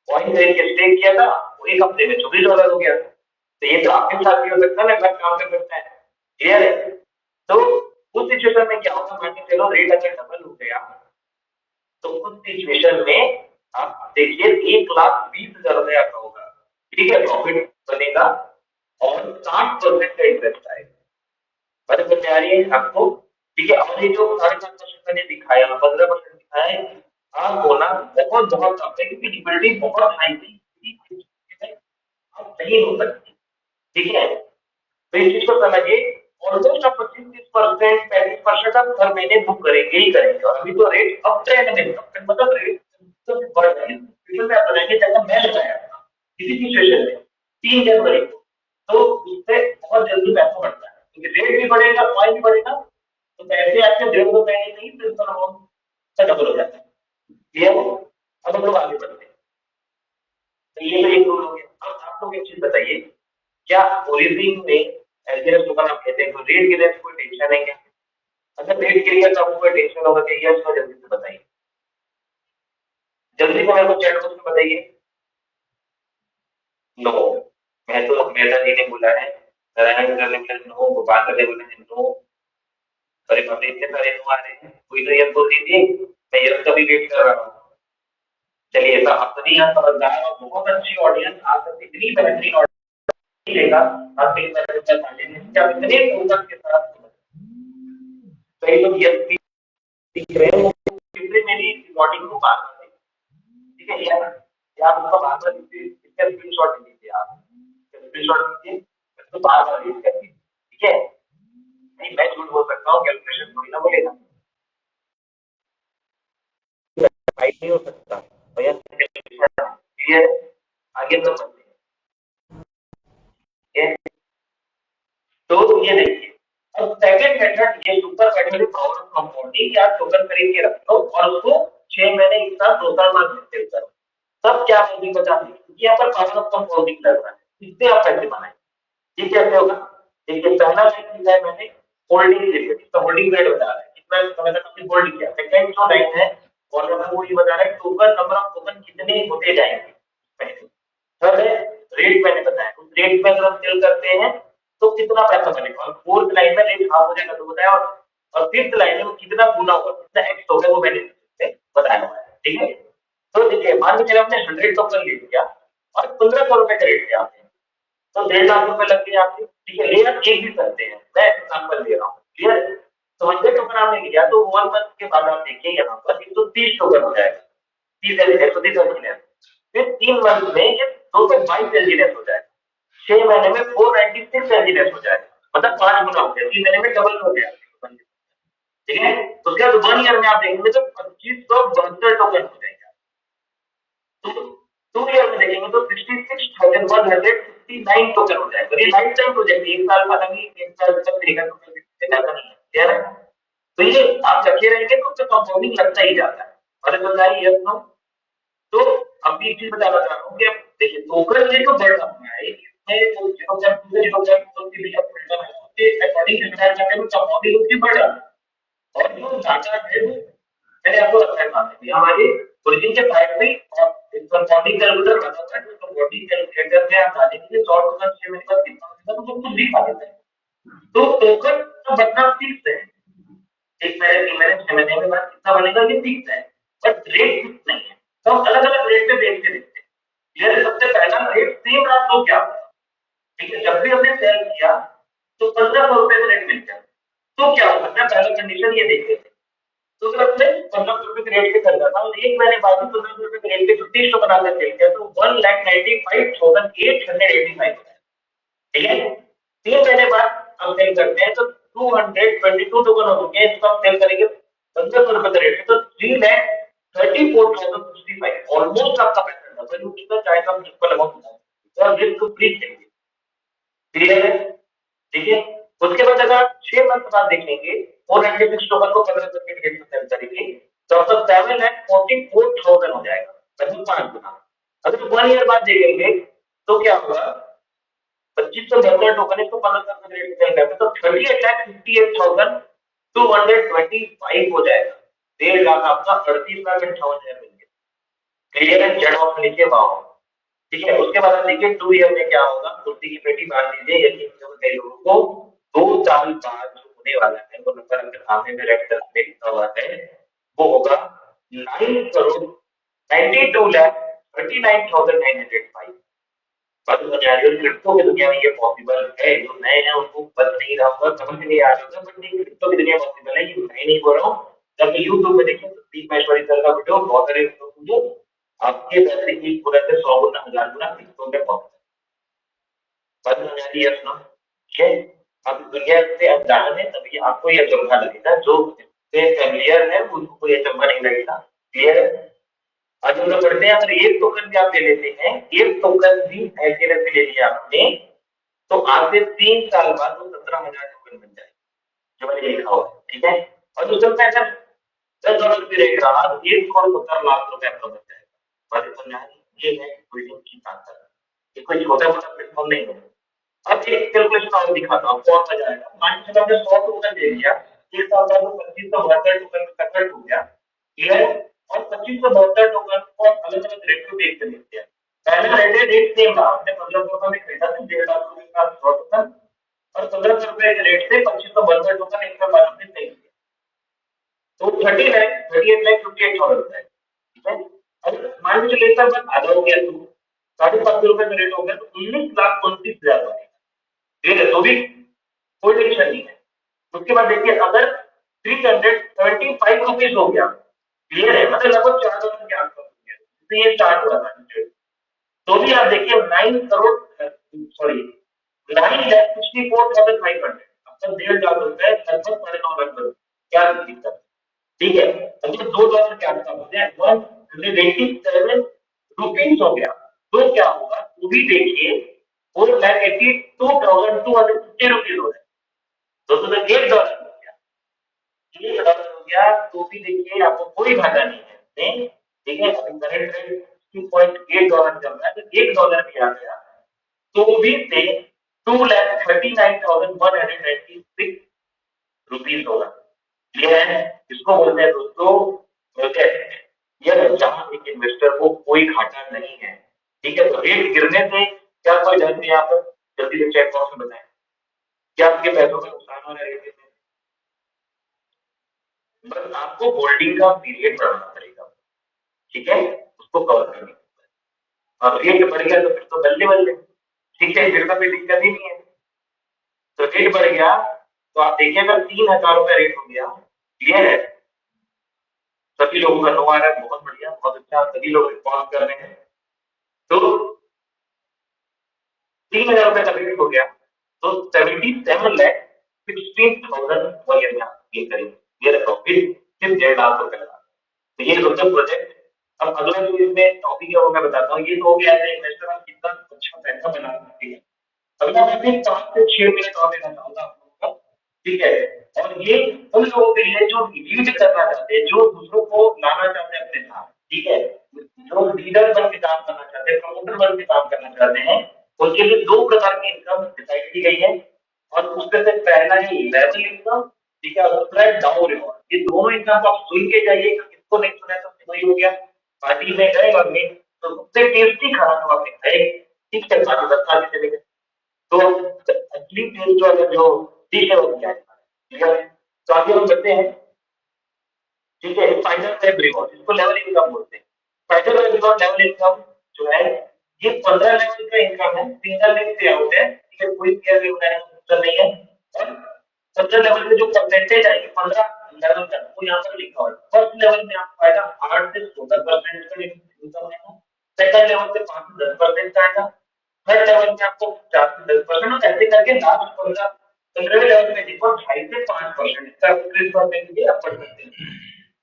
कॉइन खरीद के स्टेक किया था, वो एक हफ्ते में $24 हो गया। तो ये तो आपके साथ भी हो सकता है, लगभग काम कर सकता है। क्लियर है? तो उस सिचुएशन में क्या होगा, मान के चलो रेट अगर डबल हो गया तो उस सिचुएशन में आप देखिए 1,20,000 रुपए आपका होगा। ठीक है, प्रॉफिट बनेगा और 60% का इंटरेस्ट आएगा। बात समझ में आ रही है आपको? ठीक है, और ये जो 7.5% मैंने दिखाया 15% है आप होना बहुत बहुत कम है, क्योंकि लिक्विडिटी बहुत हाई थी, आप नहीं हो सकती। ठीक है, तो इस चीज को समझिए। ऑलमोस्ट आप 25-30%, 35% आप हर महीने बुक करेंगे ही करेंगे। और अभी तो रेट अप ट्रेंड में, मतलब रेट तो बढ़ रही है। सिचुएशन में आप बताएंगे, जैसा मैं बताया था किसी सिचुएशन में 3 जनवरी को, तो उससे बहुत जल्दी पैसा बढ़ता है, क्योंकि रेट भी बढ़ेगा, ऑयल भी बढ़ेगा, तो पैसे आपके 1.5 महीने नहीं, प्रिंसिपल अमाउंट का डबल हो जाता है। ये वो, अब हम लोग आगे बढ़ते हैं। तो ये तो एक रूल हो गया। अब आप लोग एक चीज बताइए, क्या ओरिजिन में एलजीएस टोकन आप कहते हैं तो रेट गिरने से कोई टेंशन है क्या? अगर रेट गिर गया तो आपको कोई टेंशन होगा क्या? यस, जल्दी से बताइए, जल्दी से मेरे को चैट बॉक्स में बताइए। नो, मैं तो मेहता जी ने बोला है, नारायण सर ने बोला नो, गोपाल सर ने बोला है नो। अरे बाप रे, इतने सारे नो आ रहे हैं, कोई तो यस बोल दीजिए, मैं यस का भी वेट कर रहा हूँ। चलिए, ऐसा आप सभी यहाँ समझदार और बहुत अच्छी ऑडियंस, आप सब इतनी बेहतरीन ऑडियंस लेगा, आपके लिए मैं क्या इतने फोकस के साथ कई लोग यस भी दिख रहे हैं, इसलिए मेरी रिकॉर्डिंग को बार बार ठीक है यार, या आप उसका बार बार इसका स्क्रीनशॉट ले लीजिए, आप स्क्रीनशॉट लीजिए, इसको बार बार रीड कर लीजिए। ठीक है, नहीं मैं झूठ बोल सकता हूँ, कैलकुलेशन थोड़ी ना बोलेगा, राइट नहीं हो सकता भैया। क्लियर, आगे तो बढ़ते हैं। तो ये देखिए, अब सेकंड मेथड, ये सुपर मेथड है पावर ऑफ कंपाउंडिंग, कि आप टोकन खरीद के रख दो और उसको 6 महीने, 1 साल, 2 साल बाद सेल करो, तब क्या होगी बता दीजिए। यहाँ पर पावर ऑफ कंपाउंडिंग लग रहा है, इससे आप पैसे बनाए। ये कैसे होगा? देखिए, पहला लाइन लिखा है मैंने होल्डिंग पीरियड, इसका होल्डिंग पीरियड बता रहा है कितना समय तक आपने होल्ड किया। सेकंड जो लाइन है कॉलम में, वो ये बता रहा है टोकन, नंबर ऑफ टोकन कितने होते जाएंगे। थर्ड है रेट, मैंने बताया उस रेट में अगर हम सेल करते हैं तो कितना पैसा बनेगा। और फोर्थ लाइन में रेट हाफ हो जाएगा तो बताया, और फिफ्थ लाइन में वो कितना गुना होगा, कितना एक्स होगा, वो मैंने बताया हुआ है। ठीक है, तो देखिए, मान लीजिए आपने 100 टोकन ले लिया और 1500 रुपए का रेट दिया आपने, तो 1.5 लाख रुपए लग गए आपके। ठीक है, लेयर एक भी करते हैं, मैं एग्जाम्पल दे रहा हूँ। क्लियर, तो 100 टोकन आपने लिया तो 1 मंथ के बाद आप देखिए यहाँ पर 130 टोकन हो जाएगा, 30 एलजीएस। फिर 3 मंथ में ये 222 एलजीएस हो जाएगा, 6 महीने में 496 एलजीएस हो जाएगा, मतलब 5 गुना हो गया, 3 महीने में डबल हो गया। ठीक है, उसके बाद 1 ईयर में आप देखेंगे तो 2572 टोकन हो जाएगा। तो 2 ईयर में देखेंगे तो 66,159 टोकन हो जाएगा। ये लाइफ टाइम प्रोजेक्ट है, 1 साल बाद अभी 1 साल तक देगा तो ज्यादा नहीं है। क्लियर है? तो ये आप रखे रहेंगे तो उसका कंपाउंडिंग लगता ही जाता है। और बताइए यस नो। तो अभी एक चीज बताना चाह रहा हूँ कि अब देखिए, टोकन ये तो बढ़ रहा है, इसमें तो 0.2 के लिए अकॉर्डिंग कंपाउंडिंग उसकी बढ़ रहा है। और जो डाटा है वो मैंने आपको रखा है हमारे ओरिजिन के साइड में, और कंपाउंडिंग कैलकुलेटर बना हुआ है, तो कंपाउंडिंग कैलकुलेटर में आप डालेंगे 100 टोकन से मेरे पास कितना होगा तो कुछ भी खा देते हैं। तो टोकन का बनना फिक्स है, 1 महीने, 3 महीने, 6 महीने के बाद कितना बनेगा ये फिक्स है, बट रेट फिक्स नहीं है। तो हम अलग अलग रेट पे बेच के देखते हैं। ये सबसे पहला रेट सेम रहा तो क्या होगा? ठीक है, जब भी हमने सेल किया तो 1500 रुपए का रेट मिल गया, तो क्या होगा? पहला कंडीशन ये देख लेते हैं। तो अगर अपने 1500 रुपए के रेट पे कर रहा था और 1 महीने बाद 1500 रुपए के रेट पे 36 बना कर सेल किया, तो 1,95,885 ठीक है। 3 महीने बाद हम सेल करते हैं तो 222 टोकन हो चुके हैं, इसको हम सेल करेंगे 1500 रुपए के रेट पे, तो 3,34,065, ऑलमोस्ट आपका पैसा डबल हो चुका, चाहे तो आप सिंपल अमाउंट और रिस्क फ्री खेलिए। क्लियर है? ठीक है, उसके बाद अगर आप 6 मंथ बाद देखेंगे 496 टोकन को 15% रेट पे सेल करेंगे, तो आपका 7,44,000 हो जाएगा, मतलब 5 गुना। अगर 1 ईयर बाद देखेंगे तो क्या होगा? 2572 टोकन इसको 15% रेट पे सेल करते तो 38,58,225 हो जाएगा। 1.5 लाख आपका 38,58,000 मिल गया। क्लियर है? जेड ऑप्शन लिखिए, वाओ। ठीक है, उसके बाद आप देखिए 2 ईयर में क्या होगा, कुर्सी की पेटी बांध लीजिए। यकीन कई लोगों को 2 साल बाद जो होने वाला है, वो नंबर आपके सामने में रेड कलर में लिखा हुआ है, वो होगा 9,32,39,905। बात समझ आ रही है? क्रिप्टो की दुनिया में ये पॉसिबल है, जो नए हैं उनको बस नहीं रहा होगा, समझ नहीं आ रहा होगा, बट नहीं, क्रिप्टो की दुनिया पॉसिबल है, ये मैं नहीं बोल रहा हूँ। जब यूट्यूब में देखिए तो दीप महेश्वरी सर का वीडियो बहुत सारे मुझे आपके पैसे की पूरे से 100 गुना 1000 गुना किस्तों में पहुंच बात समझ आ रही है अपना ठीक है। अब दुनिया से अनजान है तभी आपको ये अचंभा लगेगा, जो इससे फेमिलियर है उनको ये अचंभा नहीं लगेगा। क्लियर है। आगे हम लोग बढ़ते हैं। अगर एक टोकन भी आप ले लेते हैं, एक टोकन भी ऐसे ले लिया आपने, तो आज से 3 साल बाद वो 17,000 टोकन बन जाए जो मैंने लिखा हुआ है। ठीक है। और उस समय अगर $10 भी रेट रहा तो 1,70,00,000 रुपए आपका बच जाएगा। बात समझ आ रही है? ये है ट्रेडिंग की ताकत। ये कोई छोटा मोटा प्लेटफॉर्म नहीं है। अब एक कैलकुलेशन और दिखाता हूँ, आपको और मजा आएगा। मान के चलो आपने 100 टोकन ले लिया, एक साल बाद वो 2572 टोकन में कन्वर्ट हो गया। क्लियर है। और 2572 टोकन को अलग अलग रेट में बेच कर लेते हैं। पहले रेट सेम रहा, आपने 1500 में खरीदा था, 1,50,000 रुपए का 100 टोकन, और 1500 रुपए के रेट से 2572 टोकन एक साल बाद आपने सेल किया, तो 38,58,58,000 रुपए। ठीक है। अगर मान के चलिए एक साल बाद आधा हो गया, तो 550 रुपए का रेट हो गया, तो 19,29,000 बनेगा। ठीक है। तो भी कोई टेंशन नहीं है। उसके बाद देखिए, अगर 375 रुपीज हो गया, क्लियर है, मतलब लगभग $4 के आसपास हो गया, तो ये स्टार्ट हुआ था, तो भी आप देखिए 9,64,500, आपका 1,50,000 रुपए लगभग 9,50,000 क्या दिक्कत। ठीक है। अगर $2 के आसपास हो गया, 187 रुपीज हो गया, तो क्या होगा वो भी देखिए, 4,82,250 रुपीज हो गए, दोस्तों। तो $1 हो गया, $1 हो गया, तो भी देखिए आपको कोई घाटा नहीं है नहीं। ठीक है। अभी करंट रेट $2.8 चल रहा है, तो $1 भी आ गया, तो भी से 2,39,196 होगा। क्लियर है। इसको बोलते हैं दोस्तों प्रोजेक्ट। यह जहां एक इन्वेस्टर को कोई घाटा नहीं है। ठीक है। तो रेट गिरने से क्या कोई डर नहीं, आप जल्दी से चेक बॉक्स में बताएं, क्या आपके पैसों का नुकसान हो रहा है रेट में? बस आपको होल्डिंग का पीरियड बढ़ाना पड़ेगा। ठीक है। उसको कवर करने, और रेट बढ़ गया तो फिर तो बल्ले बल्ले। ठीक है, फिर तो कोई दिक्कत ही नहीं है। तो रेट बढ़ गया, तो आप देखिए अगर 3,000 रुपए रेट हो गया, क्लियर है, सभी लोगों का नो आ रहा है, बहुत बढ़िया, बहुत अच्छा, सभी लोग रिस्पॉन्स कर रहे हैं। तो 3,000 रुपए का रेट हो गया, तो 77,16,1 आप गेन करेंगे। ये प्रॉफिट सिर्फ 1,50,000 रुपए का। तो ये दोस्तों प्रोजेक्ट। अब अगला जो इसमें टॉपिक है वो मैं बताता हूँ। ये तो हो गया एज इन्वेस्टर आप कितना अच्छा पैसा बना सकते हैं। अगला मैं फिर 5 से 6 मिनट और देना चाहूंगा आप लोगों को। ठीक है। और ये उन लोगों के लिए जो लीड करना चाहते हैं, जो दूसरों को लाना चाहते हैं अपने साथ। ठीक है। जो लीडर बन के काम करना चाहते हैं, प्रमोटर बन के काम करना चाहते हैं, उनके लिए 2 प्रकार की इनकम डिसाइड की गई है। और उसमें से पहला है लेवल इनकम। ठीक है। और दूसरा है डाउन रिवॉर्ड। ये दोनों इनकम को आप सुन के जाइए, किसको नहीं सुना तो वही हो गया। पार्टी में गए और में तो सबसे टेस्टी खाना तो आपने खाए। ठीक है। पार्टी बता के चले गए, तो असली टेस्ट वाला जो डिश है वो क्या है? ठीक है। तो आगे हम बढ़ते हैं। ठीक है। फाइनल वेब रिवॉर्ड, इसको लेवल इनकम बोलते हैं। Final web reward level income जो है, ये 15 लेवल का इनकम है, सिंगल लेग पे आउट है। ठीक है। कोई पेयर भी बनाने का ऑप्शन नहीं है। और 15 लेवल के जो परसेंटेज आएगी 15 लेवल तक, वो यहाँ पर लिखा हुआ है। फर्स्ट लेवल में आपको आएगा 8 से 14% का इनकम आएगा। सेकंड लेवल पे 5 से 10% आएगा। थर्ड लेवल में आपको 4 से 10%, और ऐसे करके लास्ट 15वें लेवल में देखो 2.5 से 5% का इंक्रीज करने के लिए आप पढ़ सकते हैं।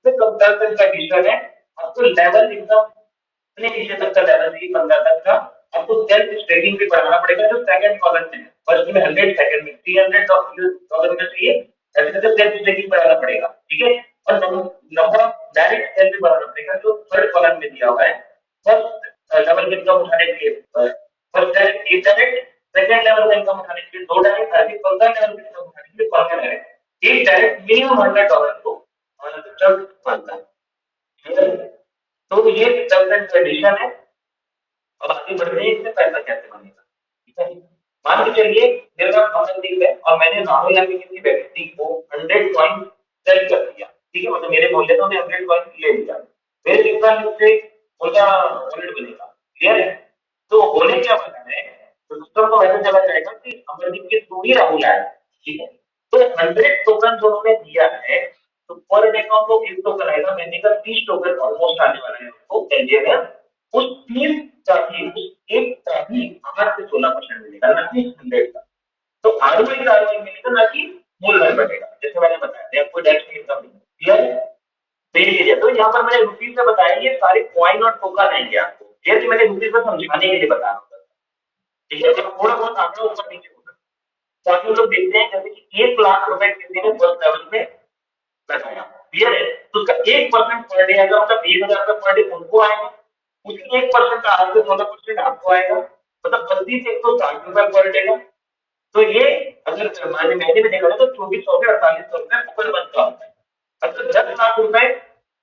तो कंपैरिजन कंडीशन है। आपको लेवल एकदम अपने नीचे तक का लेवल चाहिए, 15 तक का। आपको सेल्फ स्टेकिंग भी बढ़ाना पड़ेगा, जो सेकंड कॉलम में है। फर्स्ट में 100, सेकंड में $300 में चाहिए, ऐसे करके सेल्फ स्टेकिंग बढ़ाना पड़ेगा। ठीक है। और नंबर ऑफ डायरेक्ट सेल भी बढ़ाना पड़ेगा, जो थर्ड कॉलम में दिया हुआ है। फर्स्ट लेवल के इनकम उठाने के लिए फर्स्ट डायरेक्ट, एक डायरेक्ट, सेकंड लेवल का इनकम उठाने के लिए 2 डायरेक्ट, आगे 15 लेवल का इनकम उठाने के लिए 15 डायरेक्ट। एक डायरेक्ट मिनिमम $100 को मानता है। तो ये टर्म्स एंड कंडीशन है। अब आगे बढ़ते हैं, इससे पैसा कैसे बनेगा। ठीक है। मान के चलिए मेरा नाम अमनदीप है, और मैंने राहुल नाम के किसी व्यक्ति को 100 कॉइन सेल कर दिया। ठीक है। मतलब मेरे बोलने तो 100 कॉइन ले लिया, मेरे कितना से उनका वॉलेट बनेगा। क्लियर है। तो होने क्या वाला है, तो सिस्टम को मैसेज चला जाएगा कि अमरदीप के थ्रू ही राहुल आया। ठीक है। तो 100 टोकन जो उन्होंने दिया है, तो तो पर डे का उनको 1 टोकन आएगा, महीने का 30 टोकन ऑलमोस्ट आने वाला है उनको एलजीएम। उस 30 का ही, उस एक का ही 8 से 16% मिलेगा, ना कि 100 का। तो आरओआई का आरओआई मिलेगा, ना कि मूलधन बढ़ेगा, जैसे मैंने बताया कोई डेट की इनकम नहीं। क्लियर है? तो ये लीजिए, तो यहाँ पर मैंने रुपीज में बताया, ये सारे कॉइन और टोकन आएंगे आपको, ये तो मैंने रुपीज में समझाने के लिए बता रहा हूँ। ठीक है, तो थोड़ा बहुत आंकड़ा ऊपर नीचे होगा। ताकि हम लोग देखते हैं जैसे कि 1 लाख रुपए किसी ने फर्स्ट लेवल पे लगाया, क्लियर है, तो उसका 1% पर डे आएगा, मतलब 1,000 रुपए पर डे उनको आएगा, उसी 1% का 8 से 16% आपको आएगा, मतलब 32,160 रुपए पर डे का। तो ये अगर मान महीने में देखा जाए तो 2,400 से 4,800 रुपए पर मंथ का होता है। अगर 10 लाख रुपए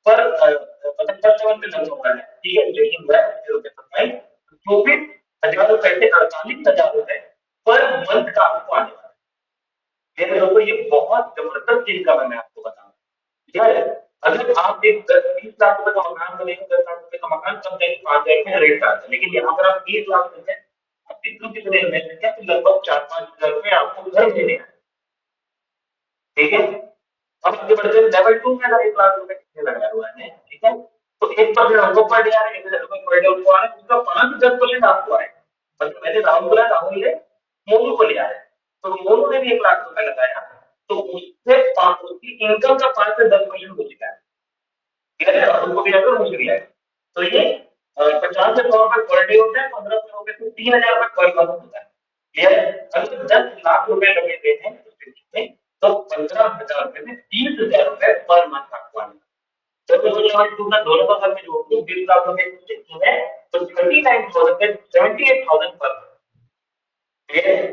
पर मतलब फर्स्ट लेवल पे लगा हुआ है, ठीक है, लेकिन वह रुपए सत्ताईस 24,000 रुपए से 48,000 रुपए पर मंथ का आपको आने वाला है। मेरे लोगों, ये बहुत जबरदस्त इनकम है, मैं आपको बताऊं। क्या है, अगर आप एक 10-20 लाख रुपए का मकान बनेंगे, 10 लाख रुपए का मकान कब जाएंगे, 5,000 में रेट आता है, लेकिन यहाँ पर आप 1 लाख रुपए आप कितने इन्वेस्ट हैं, तो लगभग 4-5 हजार रुपए आपको घर देने हैं। ठीक है, अब आगे बढ़ते हैं लेवल 2 में, अगर 1 लाख रुपए कितने लगाया हुआ है, ठीक है, तो 1% हमको पर डे आ रहा है, 1,000 रुपए पर डे उनको आ रहा है, उसका 5 से 10% आपको आएगा। मतलब मैंने राहुल बोला, राहुल ने मोनू को लिया है, तो मोनू ने भी 1 लाख रुपए लगाया, तो उससे उसकी इनकम का 5 से 10% मुझे आया। ठीक है, राहुल को भी आएगा, मुझे भी आएगा। तो ये 50 से 100 रुपए पर डे होता है, 1,500 रुपए से 3,000 रुपए पर मंथ होता है। क्लियर है? अगर 10 लाख रुपए लगे हुए हैं में, तो 15,000 रुपए से 30,000 रुपए पर मंथ आपको आने। जब मैं लेवल 2 का दोनों का अगर मैं जोड़ दूं, 20 लाख रुपए की स्टेकिंग है, तो 39,000 78,000 पर। क्लियर है?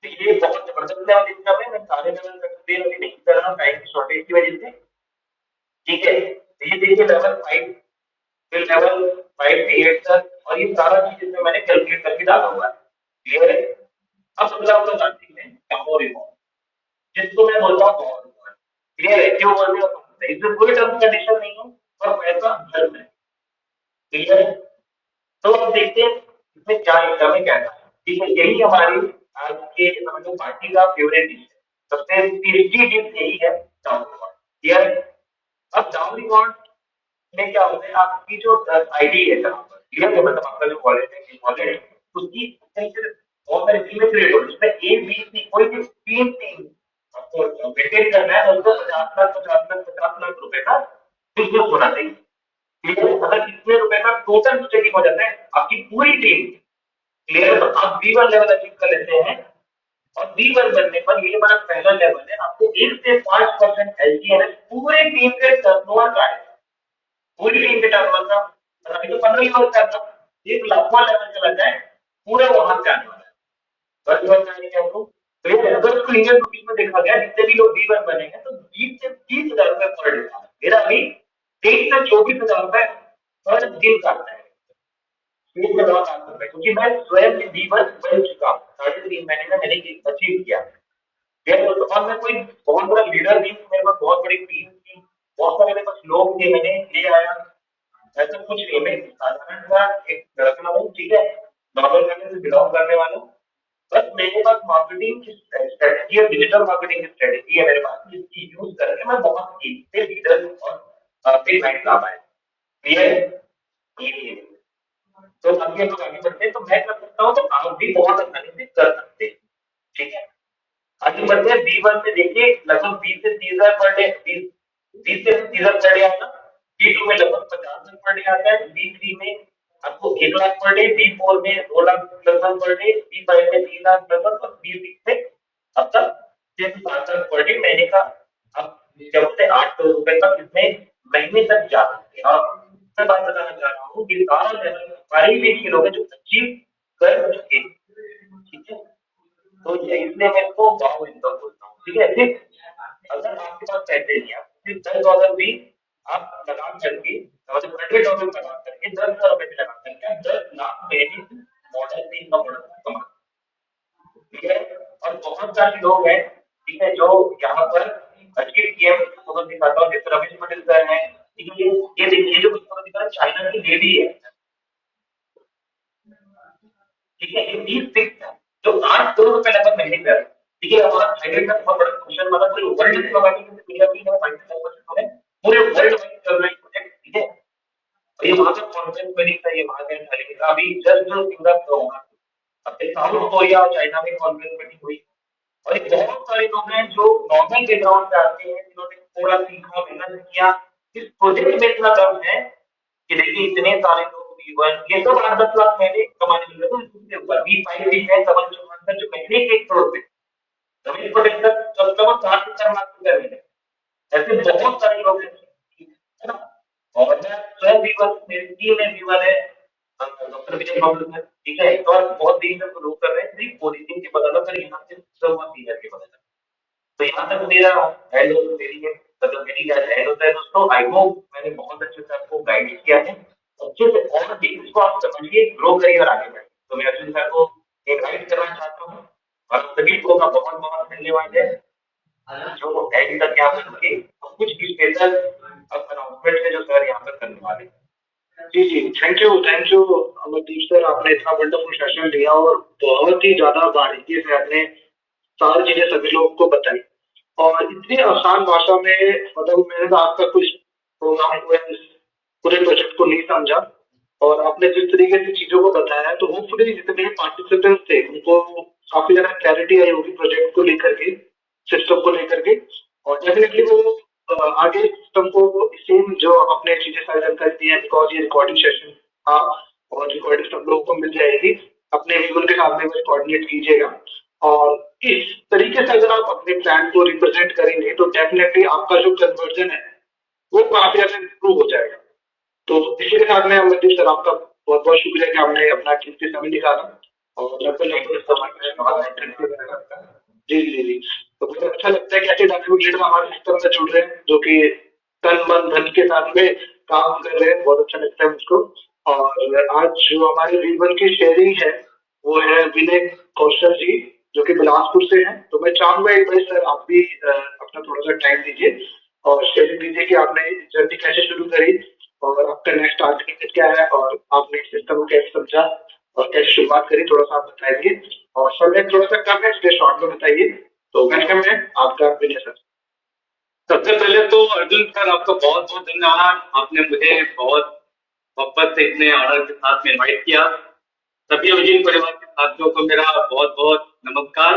तो ये बहुत जबरदस्त लेवल इनकम है, मैं सारे लेवल तक अभी नहीं कर रहा हूँ टाइम की शॉर्टेज की वजह से। ठीक है, तो ये देखिए लेवल 5, फिर लेवल 5 से 8 तक, और ये सारा चीज इसमें मैंने कैलकुलेट करके डाला हुआ है। क्लियर है? अब बदलाव लोग आते हैं कमोर रिवॉर्ड, जिसको मैं बोलता हूँ कमोर रिवॉर्ड। क्लियर है? क्यों बोलते हो? इसमें कोई टर्म कंडीशन नहीं है, और पैसा घर में। क्लियर है? तो अब देखते हैं इसमें क्या इनकम है, क्या है। ठीक है, यही हमारी आज के समझ लो पार्टी का फेवरेट डिश है, सबसे टेस्टी डिश यही है, डाउन रिवॉर्ड। क्लियर है? अब डाउन रिवॉर्ड में क्या होता है, आपकी जो आईडी है जहाँ पर, क्लियर है, मतलब आपका जो वॉलेट है, वॉलेट उसकी बहुत सारे टीमें क्रिएट हो, उसमें ए बी सी कोई भी तीन टीम आपको मेंटेन करना है, उनको 50 लाख 50 लाख 50 लाख रुपए का बिजनेस होना चाहिए। ठीक है, अगर इतने रुपए का टोटल स्टेकिंग हो जाता है आपकी पूरी टीम, क्लियर है, तो आप B1 लेवल अचीव कर लेते हैं। और B1 बनने पर ये हमारा पहला लेवल है, आपको 1 से 5% एलजीएनएस पूरे टीम के टर्नओवर का है, पूरी टीम के टर्नओवर का। अभी तो 15 लेवल का था, 1 लाखवां लेवल चला जाए, पूरा वहां से आने वाला है। बस बात जानेंगे हम लोग। तो ये अगर इसको इंडियन रुपीज में देखा गया, जितने भी लोग B1 बनेंगे, तो 20 से 30 हजार रुपए पर डे, मेरा अभी 23 से 24 हजार रुपए हर दिन का आता है, 1 से 9 लाख रुपए, क्योंकि मैं स्वयं भी B1 बन चुका हूँ, 3.5 महीने में मैंने अचीव किया। और मैं कोई बहुत बड़ा लीडर नहीं हूँ, मेरे पास बहुत बड़ी टीम थी, बहुत सारे मेरे पास लोग थे, मैंने ले आया, ऐसा कुछ नहीं, मैं साधारण सा एक लड़का हूँ, ठीक है, नॉर्मल फैमिली से बिलोंग करने वाला हूँ। बस मेरे पास मार्केटिंग की स्ट्रेटेजी है, डिजिटल मार्केटिंग की स्ट्रेटेजी है मेरे पास, जिसकी यूज करके मैं बहुत तेजी से लीडर और फिर क्लाइंट ला पाए। क्लियर है? ये तो आगे हम लोग आगे बढ़ते हैं, तो मैं कर सकता हूँ, तो आप भी बहुत आसानी से कर सकते हैं। ठीक है, आगे बढ़ते हैं। B1 में देखिए लगभग 20 से 30 हजार पर डे, 20 से 30 हजार पर डे आता है। B2 में लगभग 50 हजार पर डे आता है। B3 में आपको 1 लाख पर डे, B4 में 2 लाख लगभग पर डे, B5 में 3 लाख लगभग, और B6 में अब तक 6 से 7 लाख पर डे महीने का। अब जब से 8 रुपए तक इसमें महीने तक जा सकते हैं। और मैं बात बताना चाह रहा हूँ कि सारा लेवल सारे भी लोग हैं जो अचीव कर चुके हैं। ठीक है, तो इसलिए मैं इसको वाव इनकम बोलता हूँ। ठीक है, फिर अगर आपके पास पैसे नहीं है, फिर $10 भी आप लगा करके, मतलब $100 लगा करके, $10,000 भी लगा करके आप 10 लाख महीने मॉडल से इनकम कमा। ठीक है, और बहुत सारे लोग हैं, ठीक है, जो यहाँ पर अचीव किए, मैं दिखाता हूँ, जैसे रमेश पटेल सर है। ठीक है, ये देखिए जो दिखा रहा है, चाइना की लेडी है। ठीक है, ये 20 फिक्स है, जो 8 करोड़ रुपए लगभग महीने का है। देखिए हमारा थाईलैंड में बहुत बड़ा क्वेश्चन मतलब पूरे वर्ल्ड की बात करें तो इंडिया की है 95% है पूरे वर्ल्ड में चल रही प्रोजेक्ट, ठीक है। और ये वहां का कॉन्फ्रेंस में नहीं था, ये वहां का थाईलैंड का अभी जस्ट सिंगापुर होगा। अब साउथ कोरिया और चाइना में कॉन्फ्रेंस मीटिंग हुई और एक बहुत सारे लोग हैं जो नॉर्मल बैकग्राउंड से आते हैं जिन्होंने थोड़ा सीखा मेहनत किया। इस प्रोजेक्ट में इतना दम है कि देखिए इतने सारे लोग ये सब 8-10 लाख महीने कमाने लगे तो इसके ऊपर B5 भी है कमल चौहान का जो महीने के 1 करोड़ पे जमीन प्रोटेक्टर कम से कम 60 से 70 लाख रुपए महीने। ऐसे बहुत सारे लोग हैं, है ना। और मैं स्वयं भी बस मेरी टीम में भी वाले डॉक्टर विजय बाबू है, ठीक है। तो बहुत दिन से लोग कर रहे हैं सिर्फ ओरिजिन की बदौलत और यहाँ से शुरुआत की है की बदौलत। तो यहाँ तक मेरा हैंड ओवर मेरी है, मतलब मेरी हैंड होता है दोस्तों। आई होप मैंने बहुत अच्छे से आपको गाइड किया है अच्छे से, और भी इसको आप समझिए ग्रो करिए और आगे बढ़िए। तो मैं अर्जुन सर को इनवाइट करना चाहता हूँ और सभी को का बहुत बहुत धन्यवाद है जो एंड तक यहाँ पर रुके और कुछ स्पेशल अनाउंसमेंट है जो सर यहाँ पर करने वाले हैं। जी जी, थैंक यू अमरदीप सर, आपने इतना वंडरफुल सेशन लिया और बहुत ही ज्यादा बारीकी से आपने सारी चीजें सभी लोगों को बताई और इतनी आसान भाषा में, मतलब मैंने तो आज तक कुछ प्रोग्राम को इस पूरे प्रोजेक्ट को नहीं समझा और आपने जिस तरीके से चीजों को बताया तो होपफुली जितने भी पार्टिसिपेंट्स थे उनको काफी ज्यादा क्लैरिटी आई होगी प्रोजेक्ट को लेकर के, सिस्टम को लेकर के। और डेफिनेटली वो आगे सिस्टम को सेम जो अपने चीजें सारी जानकारी दी है, बिकॉज ये रिकॉर्डिंग सेशन था और रिकॉर्डिंग सब लोगों को मिल जाएगी, अपने व्यूअर के साथ में बस कोऑर्डिनेट कीजिएगा। और इस तरीके से अगर आप अपने प्लान को रिप्रेजेंट करेंगे तो डेफिनेटली आपका जो कन्वर्जन है वो काफी ज्यादा इंप्रूव हो जाएगा। तो इसी के साथ में अमरदीप सर आपका बहुत बहुत शुक्रिया कि आपने अपना कीमती समय निकाला और लगभग लगभग जी जी जी। तो मुझे अच्छा लगता है कि ऐसे डायनामिक लीडर हमारे सिस्टम में जुड़ रहे हैं जो कि तन मन धन के साथ में काम कर रहे हैं, बहुत अच्छा लगता है मुझको। और आज जो हमारे वीवन की शेयरिंग है वो है विनय कौशल जी जो कि बिलासपुर से हैं। तो मैं चाहूंगा एक बार सर आप भी अपना थोड़ा सा टाइम दीजिए और शेयरिंग दीजिए कि आपने जर्नी कैसे शुरू करी और आपका नेक्स्ट टारगेट क्या है और आपने सिस्टम को कैसे समझा और कैसे शुरुआत करी, थोड़ा सा आप बताएंगे। और समय थोड़ा सा कम है इसलिए शॉर्ट में बताइए। तो वेलकम है आपका विनय सर। सबसे पहले तो अर्जुन सर आपका बहुत बहुत धन्यवाद, आपने मुझे बहुत मोहब्बत से इतने ऑर्डर के साथ में इनवाइट किया। सभी ओरिजिन परिवार के साथियों को मेरा बहुत बहुत नमस्कार।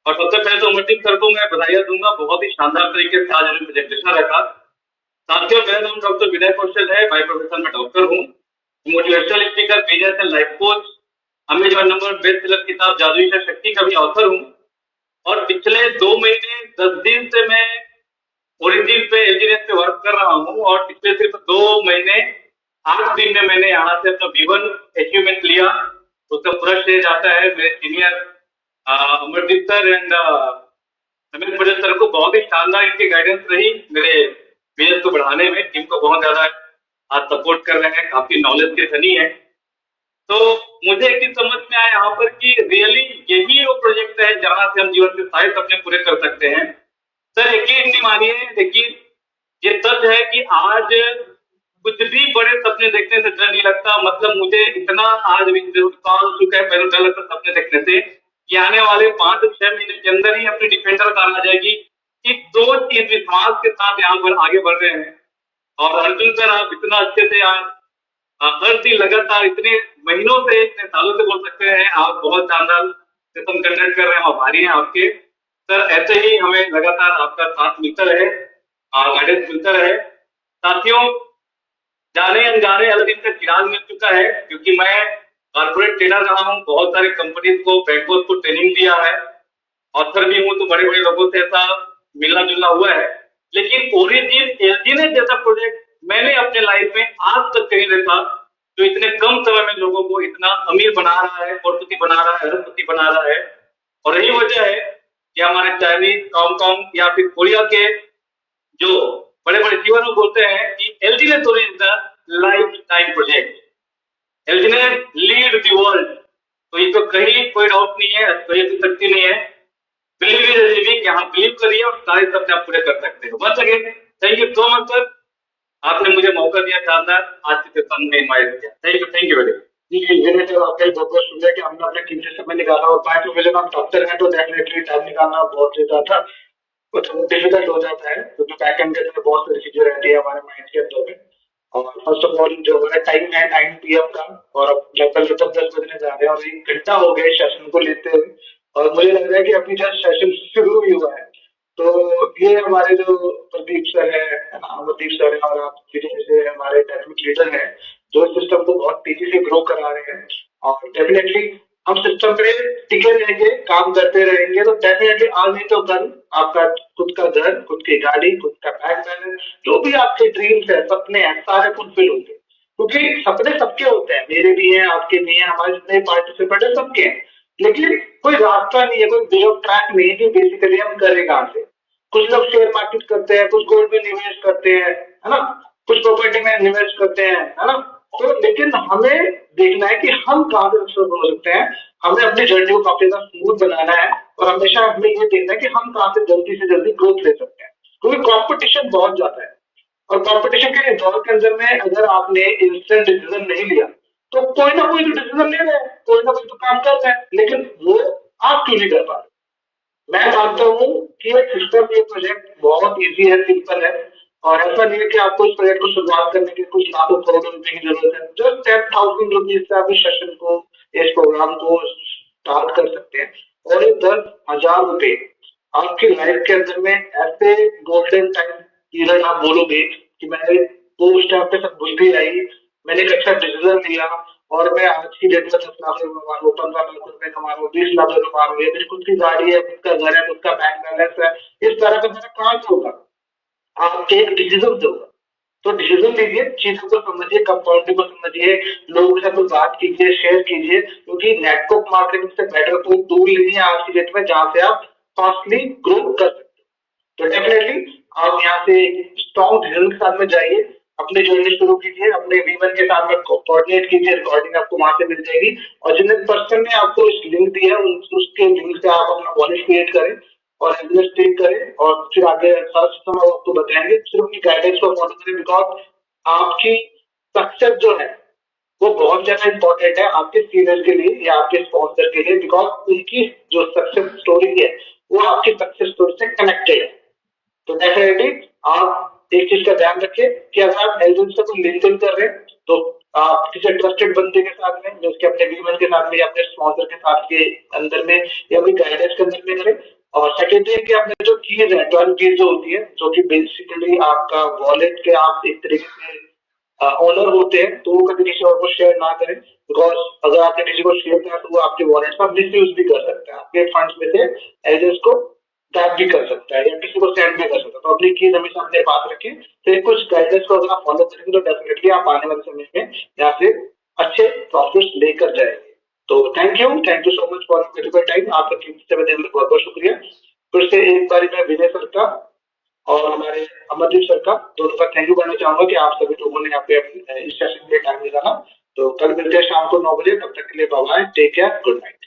और सबसे पहले तो अमरदीप सर को मैं बधाई दूंगा, बहुत ही शानदार तरीके से आज उन्होंने प्रेजेंटेशन रखा। साथियों मेरा नाम डॉक्टर विनय कौशल है, बाय प्रोफेशन में डॉक्टर हूँ, motivational speaker, business and life coach, Amazon number best seller किताब जादुई से शक्ति का भी ऑथर हूँ। और पिछले 2 महीने 10 दिन से मैं ओरिजिन पे एलजीएस पे वर्क कर रहा हूँ और पिछले सिर्फ 2 महीने 8 दिन में मैंने यहाँ से अपना B1 अचीवमेंट लिया। उसका पूरा श्रेय जाता है मेरे senior Amardeep sir and Amit Patel sir को। बहुत ही शानदार इनकी गाइडेंस रही मेरे बिजनेस को बढ़ाने में, टीम को बहुत ज्यादा आज सपोर्ट कर रहे हैं, काफी नॉलेज के धनी है। तो मुझे एक चीज समझ में आया यहाँ पर कि रियली यही वो प्रोजेक्ट है जहां से हम जीवन के सारे सपने पूरे कर सकते हैं। सर यकीन नहीं मानिए, देखिए ये सच है कि आज कुछ भी बड़े सपने देखने से डर नहीं लगता। मतलब मुझे इतना आज भी काल हो चुका है पहले डर लगता सपने देखने से कि आने वाले 5 से 6 महीने के अंदर ही अपनी डिफेंडर कार आ जाएगी। कि सोच इस विश्वास के साथ यहाँ पर आगे बढ़ रहे हैं। और अर्जुन सर आप इतना अच्छे से आज हर दिन लगातार इतने महीनों से इतने सालों से बोल सकते हैं, आप बहुत शानदार सेशन कंडक्ट कर रहे हैं, आभारी हैं आपके। सर ऐसे ही हमें लगातार आपका साथ मिलता रहे, गाइडेंस मिलता रहे। साथियों जाने अनजाने अलग इनका चिराग मिल चुका है क्योंकि मैं कॉर्पोरेट ट्रेनर रहा हूँ, बहुत सारे कंपनीज को बैंकों को ट्रेनिंग दिया है, ऑथर भी हूँ, तो बड़े बड़े लोगों से ऐसा मिलना जुलना हुआ है। लेकिन ओरिजिन एलजीएस जैसा प्रोजेक्ट मैंने अपने लाइफ में आज तक कहीं देखा जो इतने कम समय में लोगों को इतना अमीर बना रहा है, करोड़पति बना रहा है, अरबपति बना रहा है। और यही वजह है कि हमारे चाइनीज, हांगकांग या फिर कोरिया के जो बड़े बड़े जीवन में बोलते हैं कि LGS is the life time project, LGS lead the world. तो ये तो कहीं कोई डाउट नहीं है, कोई ऐसी शक्ति नहीं है। बिलीव इज अचीविंग, यहाँ बिलीव करिए और सारे सपने आप पूरे कर सकते हो। Once again thank you so much sir, आपने मुझे मौका दिया शानदार आज के सेशन में इनवाइट किया। Thank you very much. जी विनय सर, आपका भी बहुत बहुत शुक्रिया कि हमने अपना कीमती समय निकाला, और बाय प्रोफेशन आप डॉक्टर हैं तो डेफिनेटली टाइम निकालना बहुत ज्यादा मतलब डिफिकल्ट हो जाता है, क्योंकि बैक एंड के अंदर बहुत सारी चीजें रहती है हमारे माइंड के अंदर में। और फर्स्ट ऑफ ऑल जो हमारा टाइम है 9 PM का, और अब लगभग लगभग 10 बजने जा रहे हैं और 1 घंटा हो गया सेशन को लेते हुए, और मुझे लग रहा है कि अभी जस्ट सेशन शुरू ही हुआ है। तो ये हमारे जो प्रदीप सर है ना, अमरदीप सर है, और आप विजय से हमारे एकेडमिक लीडर हैं, जो सिस्टम को बहुत तेजी से ग्रो करा रहे हैं। और डेफिनेटली हम सिस्टम पे टिके रहेंगे, काम करते रहेंगे, तो डेफिनेटली आज नहीं तो कल आपका खुद का घर, खुद की गाड़ी, खुद का बैंक बैलेंस, जो भी आपके ड्रीम्स है, सपने हैं, सारे फुलफिल होंगे। क्योंकि सपने सबके होते हैं, मेरे भी हैं, आपके भी हैं, हमारे जितने पार्टिसिपेंट है सबके हैं, लेकिन कोई रास्ता नहीं है, कोई वे ऑफ ट्रैक नहीं है कि बेसिकली हम करें कहाँ से। कुछ लोग शेयर मार्केट करते हैं, कुछ गोल्ड में निवेश करते हैं, है ना, कुछ प्रॉपर्टी में निवेश करते हैं, है ना। तो लेकिन हमें देखना है कि हम कहाँ से सक्सेसफुल हो सकते हैं। हमें अपनी जर्नी को काफी ज्यादा स्मूथ बनाना है, और हमेशा हमें ये देखना है कि हम कहाँ से जल्दी ग्रोथ ले सकते हैं, क्योंकि कंपटीशन बहुत ज्यादा है। और कंपटीशन के दौर के अंदर में अगर आपने इंस्टेंट डिसीजन नहीं लिया, तो कोई ना कोई तो डिसीजन ले रहा है, कोई ना कोई तो काम कर रहा है, लेकिन वो आप क्यों नहीं कर पा रहे। मैं मानता हूँ कि ये सिस्टम, ये प्रोजेक्ट बहुत इजी है, सिंपल है, और ऐसा नहीं है कि आपको इस प्रोजेक्ट को शुरुआत करने के लिए कुछ लाखों करोड़ों रुपए की जरूरत है। जस्ट 10,000 रुपीज से आप इस सेशन को, इस प्रोग्राम को स्टार्ट कर सकते हैं, और ये 10,000 रुपए आपकी लाइफ के अंदर में ऐसे गोल्डन टाइम पीरियड आप बोलोगे कि मैंने वो उस टाइम पे सब बुद्धि आई, मैंने एक अच्छा डिसीजन लिया, और मैं आज की डेट में 10 लाख रुपए कमा रहा हूँ, 15 लाख रुपए कमा रहा हूँ, 20 लाख रुपए कमा रहा हूँ, ये मेरी खुद की गाड़ी है, खुद का घर है, खुद का बैंक बैलेंस है। इस तरह का मेरा कहाँ से होगा, आपके एक डिसीजन से होगा। तो डिसीजन लीजिए, चीजों को समझिए, कंपाउंडिंग को समझिए, लोगों के साथ कोई बात कीजिए, शेयर कीजिए, क्योंकि नेटवर्क मार्केटिंग से बेटर कोई टूल नहीं है आज की डेट में जहां से आप फास्टली ग्रो कर सकते हैं। तो डेफिनेटली आप यहाँ से स्ट्रॉन्ग डिसीजन के साथ में जाइए, अपनी जर्नी शुरू कीजिए, अपने वीवन के साथ में कोऑर्डिनेट कीजिए, रिकॉर्डिंग आपको वहां से मिल जाएगी, और जिन पर्सन ने आपको इस लिंक दिया है उसके लिंक से आप अपना वॉलेट क्रिएट करें और इन्वेस्टिंग करें, और फिर आगे सारा सिस्टम हम आपको बताएंगे, सिर्फ उनकी गाइडेंस को फॉलो करें, बिकॉज आपकी सक्सेस जो है वो बहुत ज्यादा इंपॉर्टेंट है आपके सीनियर के लिए या आपके स्पॉन्सर के लिए, बिकॉज उनकी जो सक्सेस स्टोरी है वो आपकी सक्सेस स्टोरी से कनेक्टेड है। तो डेफिनेटली आप एक चीज का ध्यान रखिए कि अगर आप एजेंट से कोई लेन देन कर रहे हैं, तो आप किसी ट्रस्टेड बंदे के साथ में, जिसके अपने वीवन के साथ में या अपने स्पॉन्सर के साथ के अंदर में या अपनी गाइडेंस के अंदर में करें। और सेकेंडली कि आपने जो कीज है, 12 कीज जो होती है, जो कि बेसिकली आपका वॉलेट के आप एक तरीके से ओनर होते हैं, तो वो कभी किसी और को शेयर ना करें, बिकॉज अगर आपने किसी को शेयर किया तो वो आपके वॉलेट का मिस यूज भी कर सकता है, आपके फंड्स में से एजेंट्स को टैप भी कर सकता है या किसी को सेंड भी कर सकता है। तो अपनी कीज हमेशा अपने पास रखें, तो कुछ गाइडेंस को अगर आप फॉलो करेंगे तो डेफिनेटली आप आने वाले समय में यहाँ से अच्छे प्रॉफिट लेकर जाएंगे। तो thank you so much for valuable time, आपका कीमती समय देने के लिए बहुत बहुत शुक्रिया। फिर से एक बार मैं विनय सर का और हमारे अमरदीप सर का दोनों का थैंक यू करना चाहूंगा कि आप सभी लोगों ने यहाँ पे इस सेशन के लिए टाइम निकाला। तो कल मिलते हैं शाम को 9 बजे, तब तक के लिए bye bye, take care, good night.